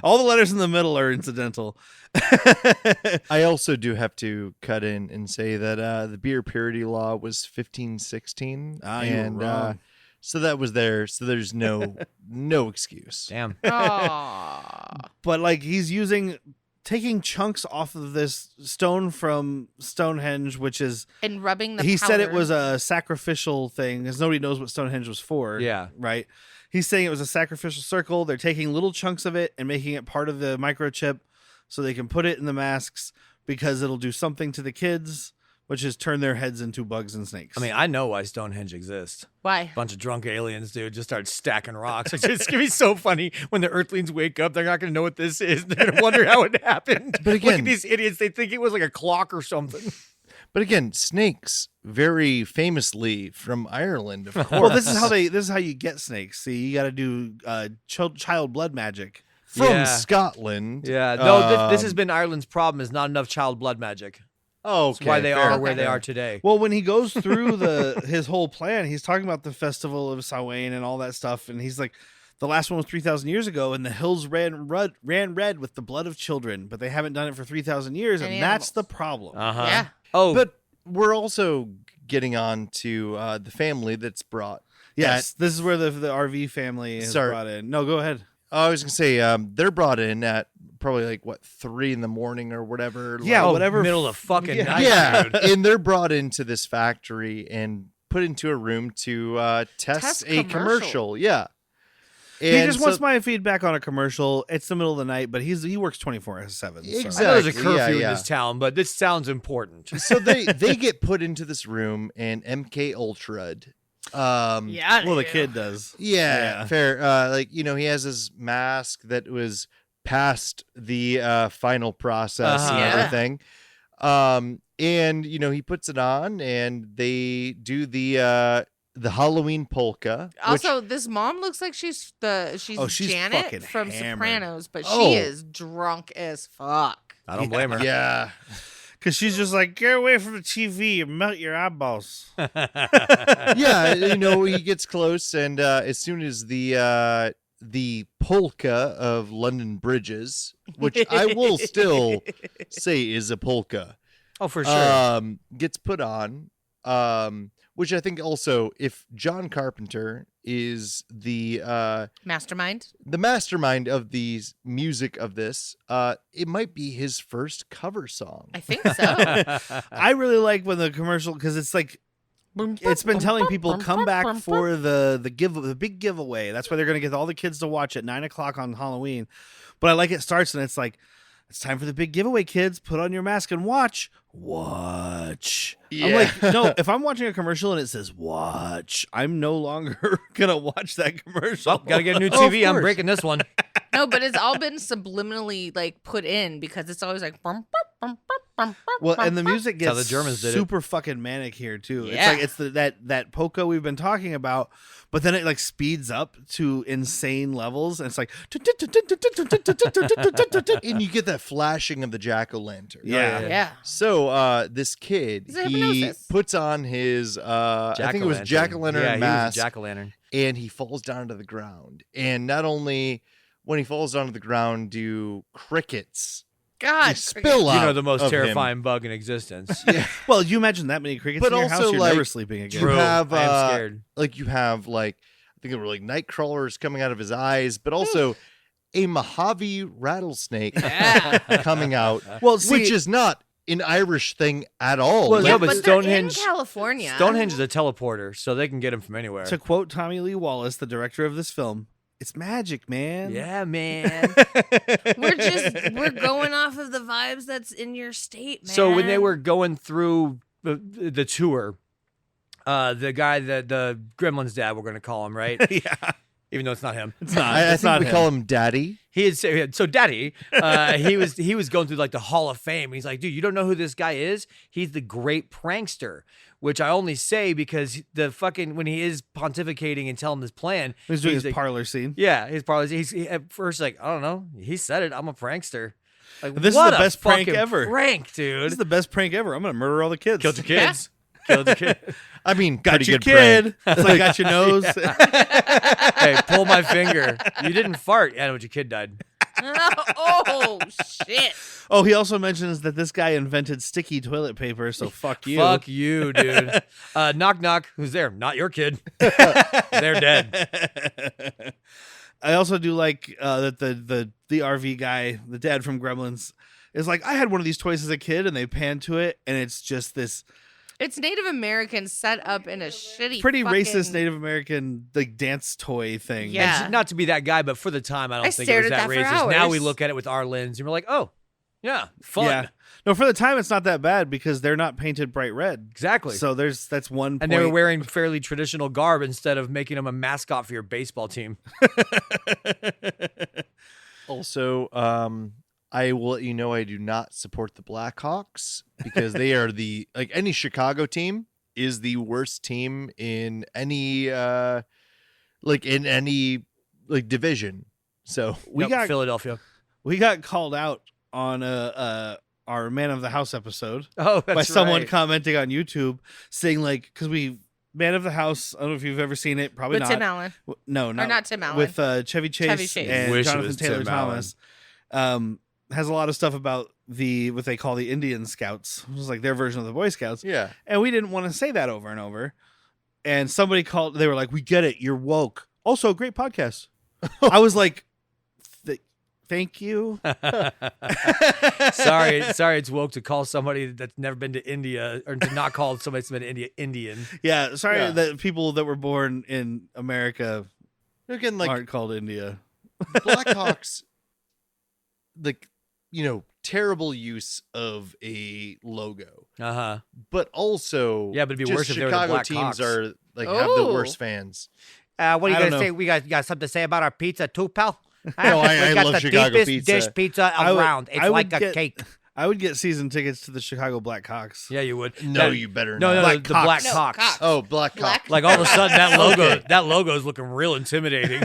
All the letters in the middle are incidental. I also do have to cut in and say that the beer purity law was 1516. And so that was there. So there's no excuse. Damn. But like he's taking chunks off of this stone from Stonehenge, which is and rubbing the he powder. said it was a sacrificial thing because nobody knows what Stonehenge was for. Yeah. Right. He's saying it was a sacrificial circle. They're taking little chunks of it and making it part of the microchip so they can put it in the masks because it'll do something to the kids, which is turn their heads into bugs and snakes. I mean, I know why Stonehenge exists. Why? Bunch of drunk aliens, dude, just start stacking rocks. It's going to be so funny when the Earthlings wake up. They're not going to know what this is. They're going to wonder how it happened. But again, look at these idiots. They think it was like a clock or something. But again, snakes very famously from Ireland, of course. Well, this is how you get snakes. See, you got to do child blood magic from Scotland. Yeah, no, this has been Ireland's problem. Is not enough child blood magic. Oh, that's why they are where they are today. Well, when he goes through his whole plan, he's talking about the festival of Samhain and all that stuff, and he's like, the last one was 3,000 years ago, and the hills ran red with the blood of children, but they haven't done it for 3,000 years, and that's the problem. Yeah. Oh, but we're also getting on to the family that's brought. Yes, this is where the RV family is brought in. No, go ahead. I was gonna say they're brought in at probably like 3 a.m. or whatever. Yeah, like, whatever. Middle of fucking night. Yeah, dude. and they're brought into this factory and put into a room to test a commercial. Yeah. And he just wants my feedback on a commercial. It's the middle of the night, but he works 24/7. Exactly. I know there's a curfew in this town, but this sounds important. So they get put into this room and MK Ultra'd. Well, the kid does. Yeah, fair. Like, he has his mask that was past the final process and everything. And he puts it on and they do the Halloween polka. Also, this mom looks like she's Janet from hammered. Sopranos, but she is drunk as fuck. I don't blame her. Yeah. Because she's just like, get away from the TV and melt your eyeballs. Yeah, he gets close, and as soon as the polka of London Bridges, which I will still say is a polka. Oh, for sure. Gets put on, which I think also, if John Carpenter is the mastermind of the music of this, it might be his first cover song. I think so. I really like when the commercial, because it's like, it's been telling people come back for the big giveaway. That's why they're going to get all the kids to watch at 9:00 on Halloween. But I like it starts and it's like, it's time for the big giveaway, kids. Put on your mask and watch. Yeah. I'm like, no, if I'm watching a commercial and it says watch, I'm no longer going to watch that commercial. Well, gotta get a new TV. I'm breaking this one. No, but it's all been subliminally like put in because it's always like well, and the music That's how gets the Germans did super fucking manic here too. Yeah. It's like that polka we've been talking about, but then it like speeds up to insane levels and it's like and you get that flashing of the jack-o'-lantern. Yeah. So this kid, he puts on his I think it was jack-o'-lantern mask. He was a jack-o'-lantern. And he falls down to the ground. And not only when he falls down to the ground do crickets spill out. The most terrifying bug in existence. Yeah. Well, you imagine that many crickets in your house, you're never sleeping again. You have, I am scared. Like you have I think it were like night crawlers coming out of his eyes, but also a Mojave rattlesnake coming out, which is not an Irish thing at all. Well, but Stonehenge, in California. Stonehenge is a teleporter, so they can get him from anywhere. To quote Tommy Lee Wallace, the director of this film, it's magic, man. Yeah, man. We're going off of the vibes that's in your state, man. So when they were going through the tour, the guy that the Gremlin's dad, we're going to call him, right? Yeah. even though it's not him. It's not. I It's think not we him. call him Daddy. He had so Daddy, he was going through like the Hall of Fame. He's like, dude, you don't know who this guy is? He's the great prankster, which I only say because the fucking when he is pontificating and telling his plan, He's doing his like, parlor scene. yeah, his parlor. At first like, I don't know. He said it. I'm a prankster. Like, This is what the a best prank fucking ever. Prank, dude. This is the best prank ever. I'm gonna murder all the kids. Killed the kids. Killed the kid. I mean, Got pretty your good prank. kid. It's like got your nose. Hey, pull my finger. You didn't fart. Yeah, but your kid died. Oh shit! Oh, he also mentions that this guy invented sticky toilet paper. So fuck you. Fuck you, dude. Knock, knock. Who's there? Not your kid. They're dead. I also do like that the RV guy, the dad from Gremlins, is like, I had one of these toys as a kid, and they pan to it, and it's just this It's Native Americans set up in a shitty, pretty fucking... racist Native American like dance toy thing. Yeah. And not to be that guy, but for the time, I don't I think it stared was at that that for racist. Now we hours. look at it with our lens, and we're like, oh, yeah, fun. Yeah. No, for the time it's not that bad because they're not painted bright red. Exactly. So that's one point. And they were wearing fairly traditional garb instead of making them a mascot for your baseball team. Also, I will let you know I do not support the Blackhawks because they are like any Chicago team is the worst team in any division. So we Yep, got Philadelphia. we got called out on our Man of the House episode Oh, that's by someone right. commenting on YouTube saying like, because we Man of the House, I don't know if you've ever seen it, probably With not. Tim Allen. No, not Tim Allen. with Chevy Chase, Chevy Chase. and Wish it Jonathan was Taylor Tim Allen. Thomas. Has a lot of stuff about what they call the Indian Scouts, which is like their version of the Boy Scouts. yeah, And we didn't want to say that over and over. And somebody called, they were like, we get it, you're woke. Also, great podcast. I was like, thank you. sorry, it's woke to call somebody that's never been to India, or to not call somebody that's been to India Indian. Yeah, sorry Yeah. that people that were born in America again, like aren't called India. Blackhawks, terrible use of a logo, but also Yeah, but it'd be just worse if they were the Chicago Black teams Hawks. are like have the Oh. worst fans. What are I you don't gonna know. say? We got something to say about our pizza too, pal? No, I We got love the Chicago deepest pizza. dish pizza I would- around. It's I would like a get- cake. I would get season tickets to the Chicago Blackhawks. Yeah, you would. No, That- you better No, not. no, Black the Black No, Hawks. Cox. Oh, Blackhawk. Like all of a sudden, that Okay. logo is looking real intimidating.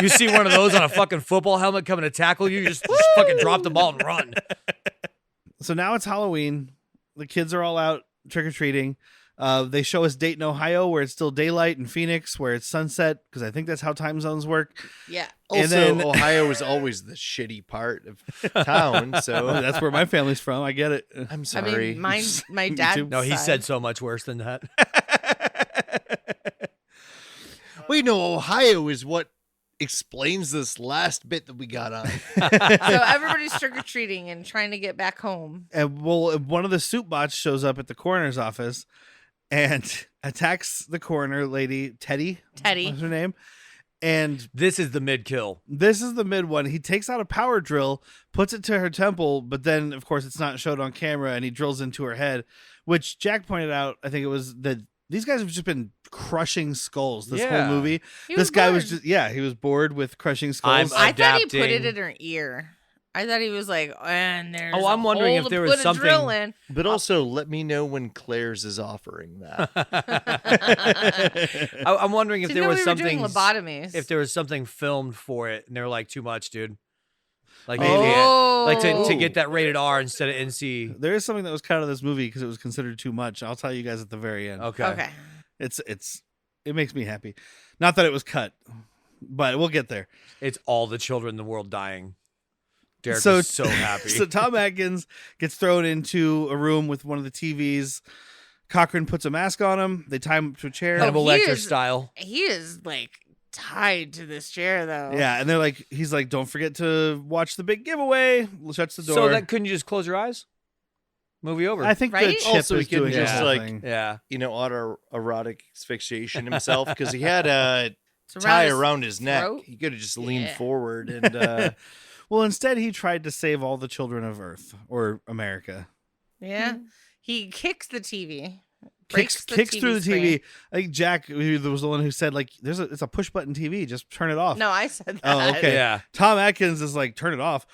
You see one of those on a fucking football helmet coming to tackle you, you just fucking drop the ball and run. So now it's Halloween. The kids are all out trick or treating. They show us Dayton, Ohio, where it's still daylight, and Phoenix, where it's sunset, because I think that's how time zones work. Yeah. And Also, then- Ohio is always the shitty part of town, Oh, so that's where my family's from. I get it. I'm I sorry. mean, my Me dad. too. No, he said so much worse than that. Wait, no, Ohio is what explains this last bit that we got on. So everybody's trick or treating and trying to get back home. And well, one of the soup bots shows up at the coroner's office and attacks the coroner lady, Teddy. Teddy. What's her name? And This is the mid kill. this is the mid one. He takes out a power drill, puts it to her temple, but then, of course, it's not showed on camera, and he drills into her head, which Jack pointed out, I think it was, that these guys have just been crushing skulls this Yeah. whole movie. He This guy was bored. just, he was bored with crushing skulls. I'm- I thought he put it adapting. in her ear. I thought he was like, and there's Oh, I'm a wondering hole if to there was put a drill something- in. But also, let me know when Claire's is offering that. I'm wondering if Didn't there know was we were doing something. lobotomies. If there was something filmed for it, and they were like, too much, dude. Like, Oh. like to get that rated R instead of NC. There is something that was cut out of this movie because it was considered too much. I'll tell you guys at the very end. Okay. Okay. It makes me happy. Not that it was cut, but we'll get there. It's all the children in the world dying. Derek So- was so happy. So Tom Atkins gets thrown into a room with one of the TVs. Cochran puts a mask on him. They tie him to a chair. Hannibal he Lecter is- style. He is like tied to this chair though. Yeah, and they're like, he's like, don't forget to watch the big giveaway. Shuts the door. So that couldn't you just close your eyes? Movie over. I think the Right? chip Also, is he could doing just, the whole like, thing. yeah. Autoerotic asphyxiation himself because he had a It's tie his around his neck. throat. He could have just leaned Yeah. forward and Well, instead he tried to save all the children of Earth or America. Yeah. He kicks the TV. breaks kicks through the screen. TV. I think Jack was the one who said like, it's a push button TV. Just turn it off. No, I said that. Oh, okay. Yeah. Tom Atkins is like, turn it off.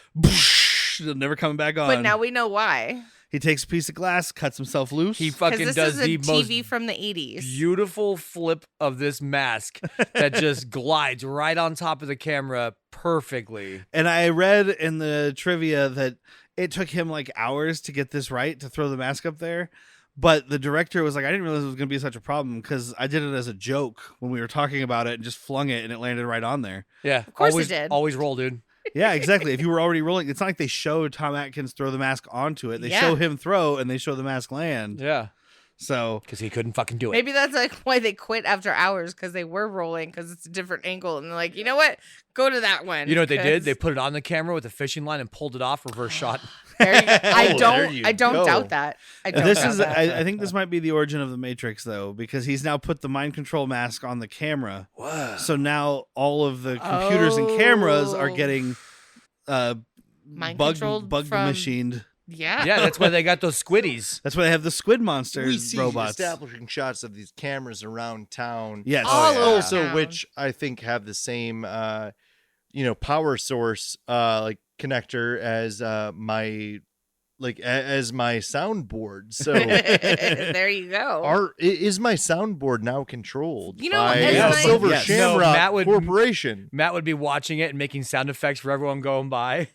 Never coming back on. But now we know why. He takes a piece of glass, cuts himself loose. He Because fucking this does is a the TV most from the 80s. beautiful flip of this mask that just glides right on top of the camera perfectly. And I read in the trivia that it took him like hours to get this right, to throw the mask up there. But the director was like, I didn't realize it was going to be such a problem because I did it as a joke when we were talking about it and just flung it and it landed right on there. Yeah. Of course always, it did. Always roll, dude. Yeah, exactly. If you were already rolling, it's not like they showed Tom Atkins throw the mask onto it. They Yeah. show him throw and they show the mask land. Yeah. So Because he couldn't fucking do it. Maybe that's like why they quit after hours, because they were rolling, because it's a different angle. And they're like, you know what? Go to that one. You know what they did? 'cause- They put it on the camera with a fishing line and pulled it off, reverse shot. There you go. I there you don't go. doubt that. I don't this doubt is, that. I think this might be the origin of the Matrix, though, because he's now put the mind control mask on the camera. Whoa. So now all of the computers and cameras are Oh. getting Mind bug controlled machined. machined. Yeah. Yeah, that's why they got those squiddies. That's why they have the squid monster We see robots. establishing shots of these cameras around town. Yes. All over Also, town. which I think have the same, power source like connector as my soundboard. So, There you go. is my soundboard now controlled You know, by as my- Silver Yes. No, Shamrock Matt would- Corporation? Matt would be watching it and making sound effects for everyone going by.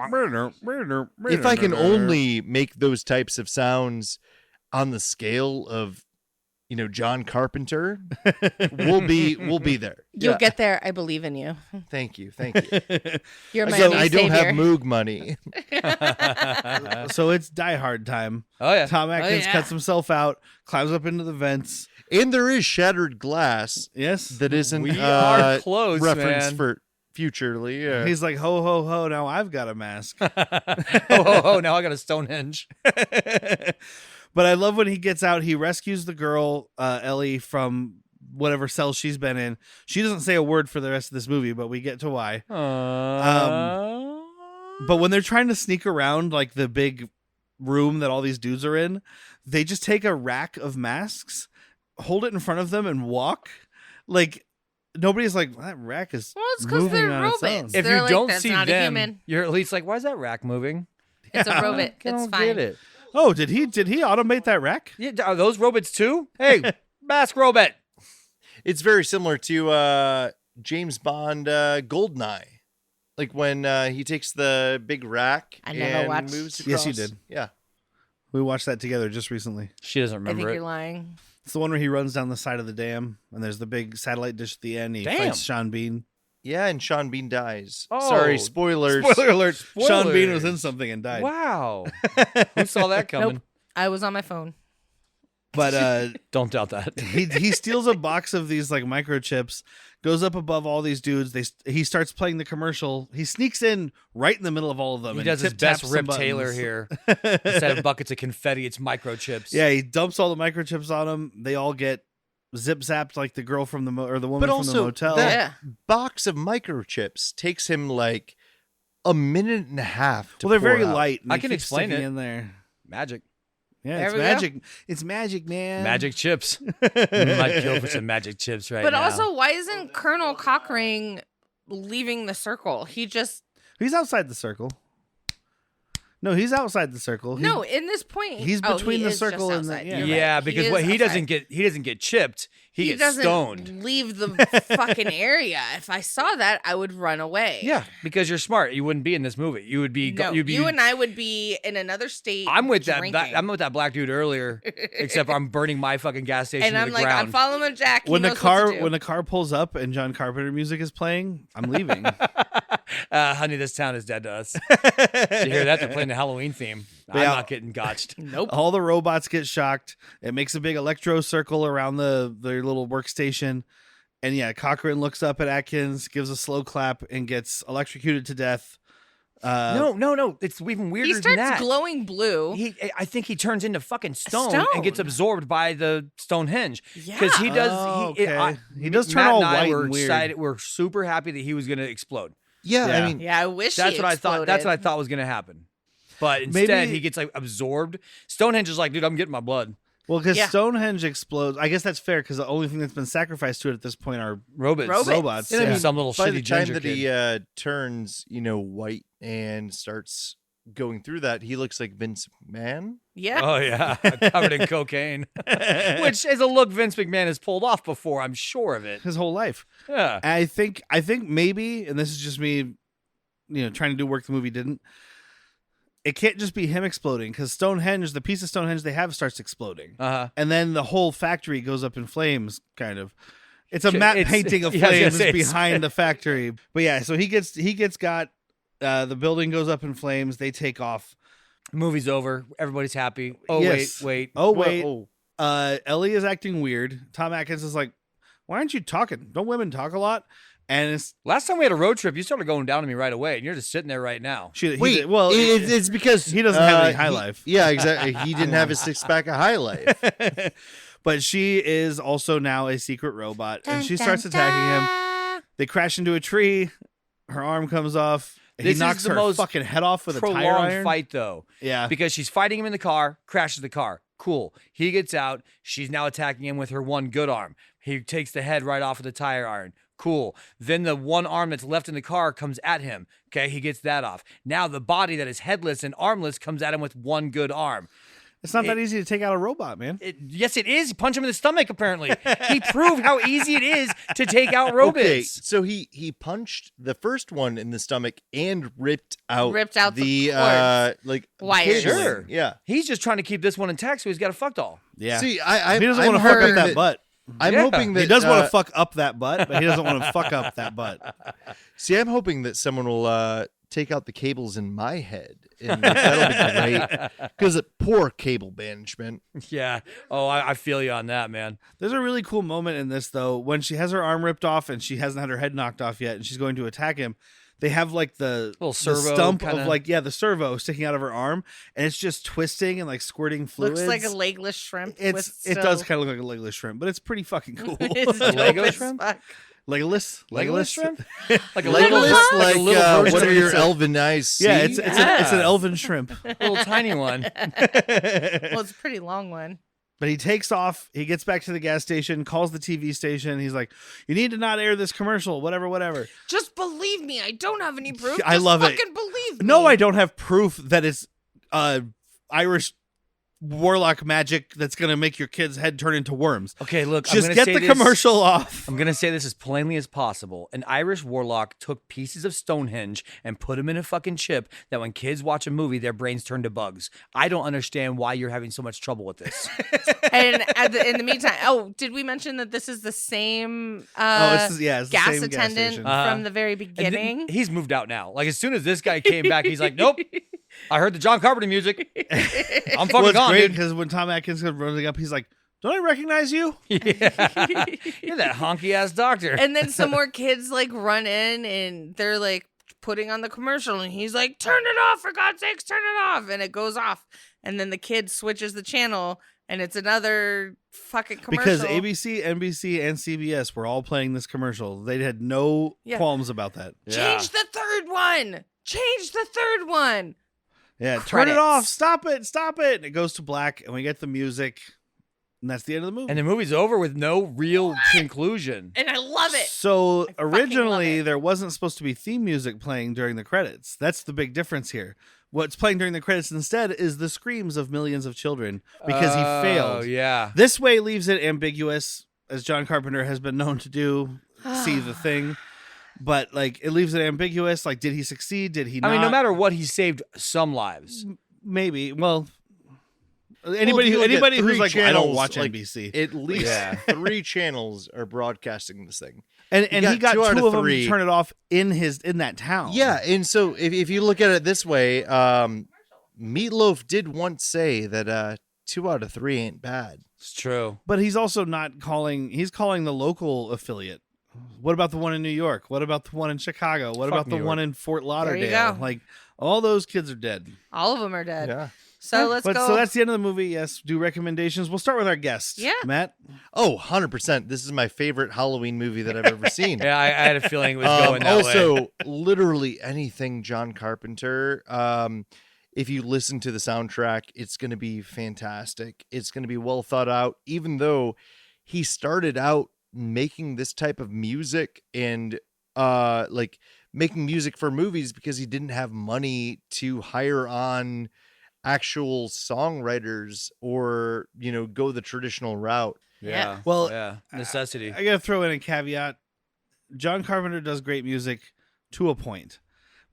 If I can only make those types of sounds on the scale of, John Carpenter, we'll be there. You'll Yeah. get there. I believe in you. Thank you. You're my Again, new I don't savior. have Moog money. So it's Die Hard time. Oh, yeah. Tom Atkins yeah. cuts himself out, climbs up into the vents. And there is shattered glass Yes. that isn't We are close, reference man. for futurely. He's like, ho, ho, ho, now I've got a mask. Oh, now I got a Stonehenge. But I love when he gets out, he rescues the girl, Ellie, from whatever cell she's been in. She doesn't say a word for the rest of this movie, but we get to why. But when they're trying to sneak around like the big room that all these dudes are in, they just take a rack of masks, hold it in front of them, and walk. Like nobody's like, that rack is Well, it's 'cause moving they're on its robots. own. if They're you like, don't "That's see not a them, human." you're at least like, why is that rack moving? It's a robot. I It's don't fine. get it. Oh, did he automate that rack? Yeah, are those robots too? Hey, mask robot. It's very similar to James Bond Goldeneye. Like when he takes the big rack I never and watched. moves across. Yes, you did. Yeah. We watched that together just recently. She doesn't I remember think it. you're lying. It's the one where he runs down the side of the dam, and there's the big satellite dish at the end. He Damn. fights Sean Bean. Yeah, and Sean Bean dies. Oh, Sorry, spoilers. Spoiler alert: Sean Bean was Spoilers. in something and died. Wow. Who saw that coming? Nope. I was on my phone. But Don't doubt that. he steals a box of these like microchips, goes up above all these dudes. He starts playing the commercial. He sneaks in right in the middle of all of them. He and does his best tip-taps some Rip Taylor buttons. here. Instead of buckets of confetti, it's microchips. Yeah, he dumps all the microchips on them. They all get zip zapped like the girl from the or the woman But from the also, motel. that Yeah. box of microchips takes him like a minute and a half to Well, they're pour very out. light. And I they can keep explain sticking it. in there. Magic. Yeah, There it's we go. magic. It's magic, man. Magic chips. Might kill for some magic chips right But now. also, why isn't Colonel Cockring leaving the circle? He just He's outside the circle. No, he's outside the circle. no. In this point, he's oh, between he the is circle just and the- outside. yeah. You're yeah, right. because is what he outside. doesn't get chipped. He gets doesn't stoned. leave the fucking area. If I saw that, I would run away. Yeah, because you're smart. You wouldn't be in this movie. You would be. No, you'd be. you and I would be in another state. I'm with that. drinking. I'm with that black dude earlier. Except I'm burning my fucking gas station and to I'm the like, ground. I'm following Jack. He when the knows what to car do. when the car pulls up and John Carpenter music is playing, I'm leaving. Honey, this town is dead to us. Did you hear that? They're playing the Halloween theme. I'm Yeah. not getting gotched. Nope. All the robots get shocked. It makes a big electro circle around their little workstation. And yeah, Cochran looks up at Atkins, gives a slow clap, and gets electrocuted to death. No. It's even weirder He than starts that. glowing blue. I think he turns into fucking stone and gets Stone. absorbed by the Stonehenge. Yeah. Because he does. Oh, he, okay. He does turn Matt all and I white were and weird. excited. We're super happy that he was going to explode. Yeah, Yeah. I mean, Yeah, I wish That's he what I thought. That's what I exploded. thought was going to happen. But instead, Maybe- he gets like absorbed. Stonehenge is like, dude, I'm getting my blood. Well, because Yeah. Stonehenge explodes. I guess that's fair because the only thing that's been sacrificed to it at this point are Robots. robots. And I Yeah. mean, some little By shitty the time ginger that kid. he turns, white and starts going through that, he looks like Vince McMahon. Yeah. Oh yeah, covered in cocaine, which is a look Vince McMahon has pulled off before. I'm sure of it. his whole life. Yeah. I think maybe, and this is just me, trying to do work the movie didn't. It can't just be him exploding because Stonehenge, the piece of Stonehenge they have, starts exploding, and then the whole factory goes up in flames. Kind of, it's a matte painting of yeah, I was gonna flames say, it's- behind the factory. But yeah, so he gets got. The building goes up in flames. They take off. Movie's over. Everybody's happy. Oh Yes. wait. Oh Well, wait. Ellie is acting weird. Tom Atkins is like, "Why aren't you talking? Don't women talk a lot?" And it's Last time we had a road trip, you started going down to me right away, and you're just sitting there right now. Wait, well, it's because he doesn't have any high life. Yeah, exactly. He didn't have his 6-pack of high life. but she is also now a secret robot, and she starts attacking him. They crash into a tree. Her arm comes off. This He is knocks the her most fucking head off with a tire Prolonged iron. fight though, Yeah, because she's fighting him in the car, crashes the car. Cool. He gets out. She's now attacking him with her one good arm. He takes the head right off of the tire iron. Cool. Then the one arm that's left in the car comes at him. Okay, he gets that off. Now the body that is headless and armless comes at him with one good arm. it's not that easy to take out a robot, man. Yes, it is. Punch him in the stomach, apparently. He proved how easy it is to take out robots. Okay, so he punched the first one in the stomach and ripped out the like wires. cabling. Sure. Yeah. He's just trying to keep this one intact, so he's got a fuck doll. Yeah, See, I he doesn't I'm want to fuck up hoping that butt. I'm Yeah. hoping that He does want to fuck up that butt, but he doesn't want to fuck up that butt. See, I'm hoping that someone will take out the cables in my head, and that'll be great. Because poor cable management. Yeah. Oh, I feel you on that, man. There's a really cool moment in this though when she has her arm ripped off and she hasn't had her head knocked off yet, and she's going to attack him. They have like the Little the servo stump kinda. of the servo sticking out of her arm, and it's just twisting and like squirting fluids. Looks like a legless shrimp. It does kind of look like a legless shrimp, but it's pretty fucking cool. It's Lego dope as shrimp? fuck. Legolas, Legolas shrimp? Like a Legolas, little, like a little version what of are your it. elven eyes? See? Yeah, it's an elven shrimp. Little tiny one. Well, it's a pretty long one. But he takes off. He gets back to the gas station, calls the TV station. He's like, "You need to not air this commercial, whatever." Just believe me. I don't have any proof. I Just love it. fucking believe me. No, I don't have proof that it's Irish warlock magic that's gonna make your kid's head turn into worms. Okay, look, I'm Just gonna get say the this- commercial off. I'm going to say this as plainly as possible. An Irish warlock took pieces of Stonehenge and put them in a fucking chip that when kids watch a movie, their brains turn to bugs. I don't understand why you're having so much trouble with this. And in the meantime, did we mention that this is the same it's the gas same attendant station. from the very And then beginning? he's moved out now. Like, as soon as this guy came back, he's like, nope. I heard the John Carpenter music. I'm fucking Well, it's gone, great dude. because when Tom Atkins comes running up, he's like, "Don't I recognize you?" Yeah. You're that honky ass doctor. And then some more kids like run in and they're like putting on the commercial and he's like, "Turn it off, for God's sakes, turn it off." And it goes off. And then the kid switches the channel and it's another fucking commercial. Because ABC, NBC, and CBS were all playing this commercial. They had no Yeah. qualms about that. Change the third one. Change the third one. Yeah, turn it Credits. off. Stop it. And it goes to black, and we get the music, and that's the end of the movie. And the movie's over with no real conclusion. And I love it. So fucking originally, love it. there wasn't supposed to be theme music playing during the credits. That's the big difference here. What's playing during the credits instead is the screams of millions of children because he Oh, failed. yeah. This way leaves it ambiguous, as John Carpenter has been known to do. See the thing. But like it leaves it ambiguous. Like, did he succeed? Did he not? I mean, no matter what, he saved some lives. Maybe. Well, Well, anybody if you look at who's three like, I don't channels, watch like, NBC. At least Yeah. 3 channels are broadcasting this thing. And he got 2 out 2 of them to 3. turn it off in that town. Yeah, and so if you look at it this way, Meatloaf did once say that 2 out of 3 ain't bad. It's true. But he's also not calling. He's calling the local affiliate. What about the one in New York? What about the one in Chicago? What Fuck about the New one York. in Fort you Lauderdale? go. Like all those kids are dead. All of them are dead. Yeah. So let's But go. so that's the end of the movie. Yes, do recommendations. We'll start with our guests. Yeah. Matt. Oh, 100%. This is my favorite Halloween movie that I've ever seen. Yeah, I had a feeling it was going that way. Also, literally anything John Carpenter. if you listen to the soundtrack, it's going to be fantastic. It's going to be well thought out, even though he started out making this type of music and like making music for movies because he didn't have money to hire on actual songwriters or, you know, go the traditional route. Yeah. Well, yeah. Necessity. I gotta throw in a caveat. John Carpenter does great music to a point.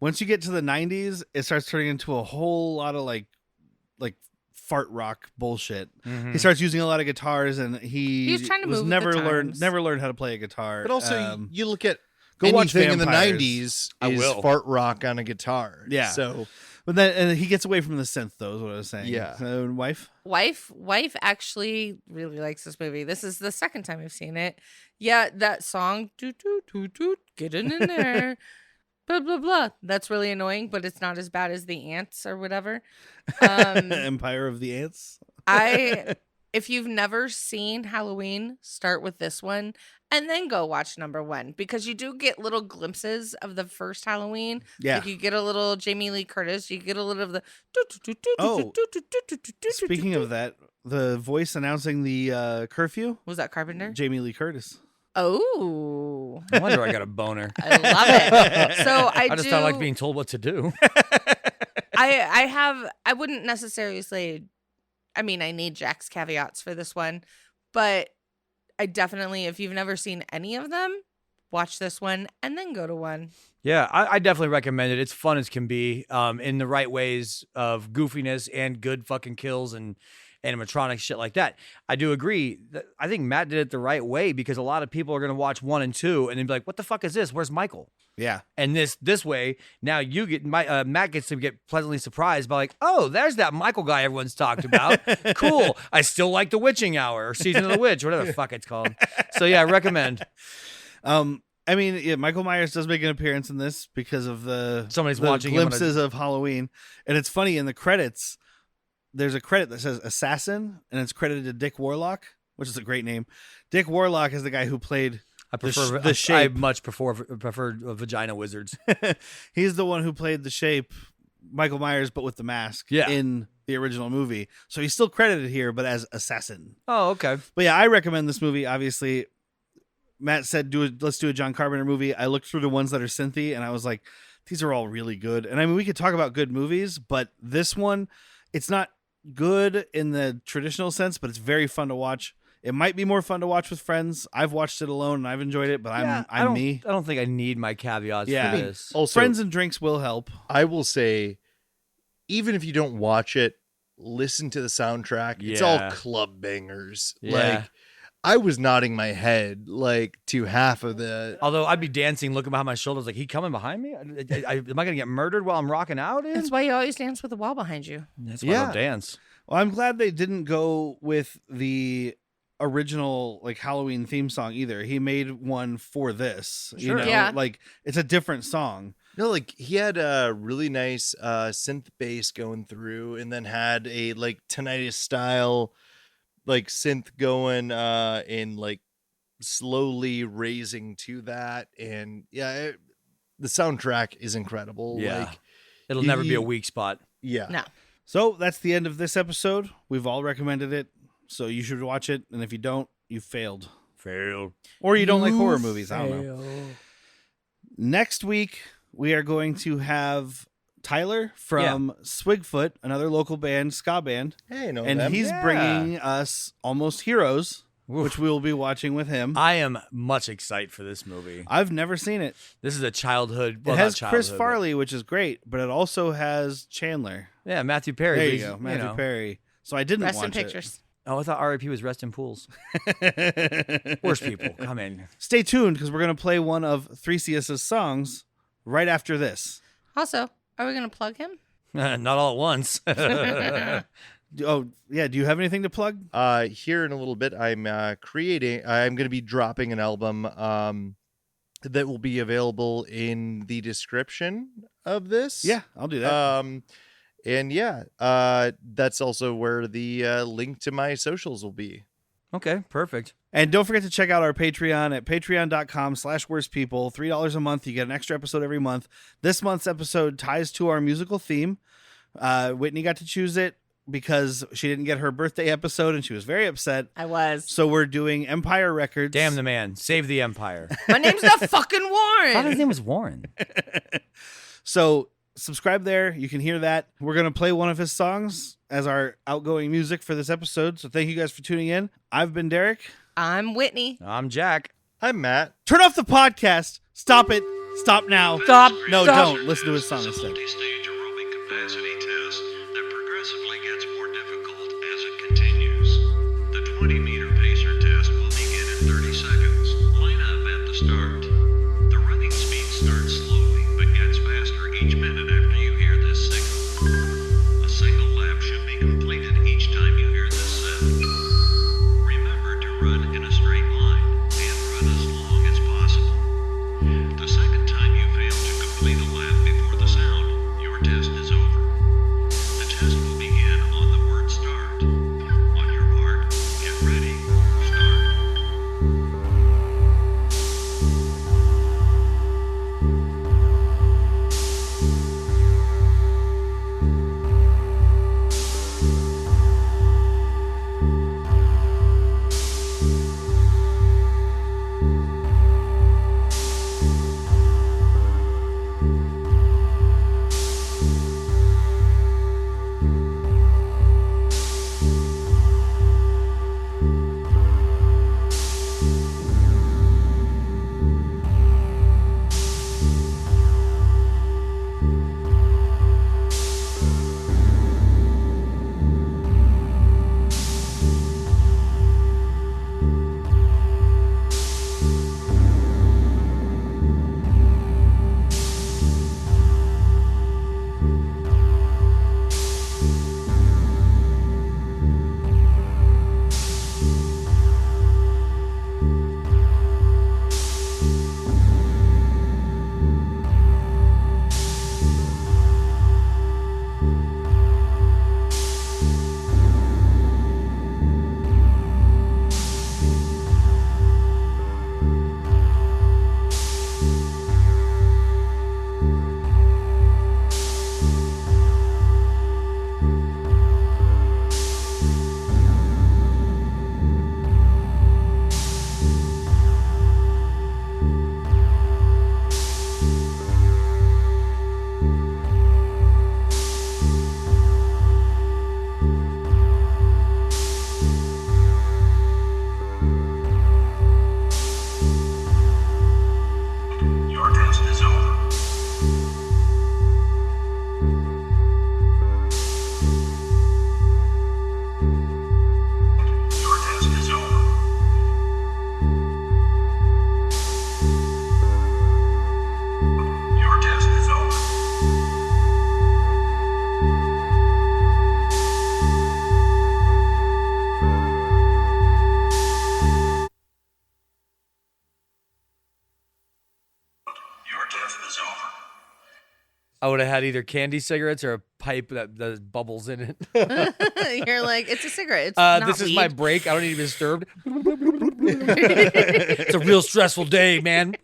Once you get to the 90s, it starts turning into a whole lot of like fart rock bullshit. Mhm. He starts using a lot of guitars, and he was trying to move with the never times. learned how to play a guitar. But also, you look at go watch anything in the Vampires. 90s I is will. fart rock on a guitar. Yeah. So But then and he gets away from the synth, though, is what I was saying. Yeah. So, wife? Wife actually really likes this movie. This is the second time we've seen it. Yeah, that song, toot, toot, toot, toot, get in there, blah, blah, blah. That's really annoying, but it's not as bad as the ants or whatever. Empire of the Ants. If you've never seen Halloween, start with this one and then go watch number 1 because you do get little glimpses of the first Halloween. Yeah. Like you get a little Jamie Lee Curtis, you get a little of the. Oh, speaking of that, the voice announcing the curfew, Was that Carpenter? Jamie Lee Curtis. Oh, No wonder I got a boner. I love it. So I just don't like being told what to do. I wouldn't necessarily say. I mean, I need Jack's caveats for this one, but I definitely, if you've never seen any of them, watch this one and then go to one. Yeah, I definitely recommend it. It's fun as can be, in the right ways of goofiness and good fucking kills and animatronic shit like that. I do agree. I think Matt did it the right way because a lot of people are going to watch 1 and 2 and then be like, "What the fuck is this? Where's Michael?" Yeah. And this way, now you get Matt gets to get pleasantly surprised by like, "Oh, there's that Michael guy everyone's talked about. Cool. I still like The Witching Hour or Season of the Witch, whatever the fuck it's called." So yeah, I recommend. I mean, yeah, Michael Myers does make an appearance in this because of Somebody's the watching him on a- glimpses of Halloween, and it's funny in the credits. There's a credit that says assassin, and it's credited to Dick Warlock, which is a great name. Dick Warlock is the guy who played I prefer the I Shape. much prefer vagina wizards. He's the one who played the Shape, Michael Myers, but with the mask Yeah. in the original movie. So he's still credited here, but as assassin. Oh, okay. But yeah, I recommend this movie. Obviously, Matt said, let's do a John Carpenter movie. I looked through the ones that are synthy, and I was like, these are all really good. And I mean, we could talk about good movies, but this one, it's not good in the traditional sense, but it's very fun to watch. It might be more fun to watch with friends. I've watched it alone and I've enjoyed it, but I'm me. I don't think I need my caveats Yeah. for this. also, Friends and drinks will help. I will say, even if you don't watch it, listen to the soundtrack. It's all Yeah. club bangers. Yeah. Like, I was nodding my head like to half of the. Although I'd be dancing, looking behind my shoulders, like, he coming behind me? Am I going to get murdered while I'm rocking out? That's why you always dance with the wall behind you. That's why I don't dance. Well, I'm glad they didn't go with the original like Halloween theme song either. He made one for this. Sure. You know, Yeah. like it's a different song. No, like he had a really nice synth bass going through, and then had a like tinnitus style like synth going and like slowly raising to that, and yeah, the soundtrack is incredible. Yeah. Like, It'll never be a you- weak spot. yeah, No. So that's the end of this episode. We've all recommended it, so you should watch it. And if you don't, you failed, Fail. or you don't like horror movies. I don't know. Next week we are going to have Tyler from Swigfoot, another local band, ska band, hey, no, and he's Yeah. bringing us Almost Heroes, Oof. which we will be watching with him. I am much excited for this movie. I've never seen it. This is a childhood. Well, It not has Chris childhood, Farley, which is great, but it also has Chandler. but- Yeah, Matthew Perry. There but you he's, go, Matthew know. Perry. So I didn't Rest in watch pictures. Oh, I thought R.I.P. was Rest in Pools. it. Worst people. Come in. Stay tuned because we're going to play one of 3CS's songs right after this. Also, are we going to plug him? Not all at once. Oh, yeah. Do you have anything to plug? Here in a little bit, I'm going to be dropping an album that will be available in the description of this. Yeah, I'll do that. And yeah, that's also where the link to my socials will be. Okay, perfect. And don't forget to check out our Patreon at patreon.com/worstpeople. $3 a month. You get an extra episode every month. This month's episode ties to our musical theme. Whitney got to choose it because she didn't get her birthday episode and she was very upset. I was. So we're doing Empire Records. Damn the man. Save the empire. My name's not fucking I thought his Warren. name was Warren. So subscribe there. You can hear that. We're going to play one of his songs as our outgoing music for this episode. So thank you guys for tuning in. I've been Derek. I'm Whitney. I'm Jack. Hi, Matt. Turn off the podcast. Stop it. Stop now. Stop. No, Stop. don't. Listen to his song instead. Multi-stage aerobic capacity test that progressively gets more difficult as it continues. The 20-meter pacer test will begin in 30 seconds. Line up at the start. The running speed starts slowly but gets faster each minute after you hear this signal. A single lap should be completed each time you hear this sound. Remember to run in a straight line and run as long as possible. The second time you fail to complete a lap before the sound, your test is over. The test will begin on the word start. On your mark, get ready, start. Your test is over. Your test is over. Your test is over. Your test is over. I would have had either candy cigarettes or a pipe that there's bubbles in it. You're like, it's a cigarette. It's not This is weed. my break. I don't need to be disturbed. It's a real stressful day, man.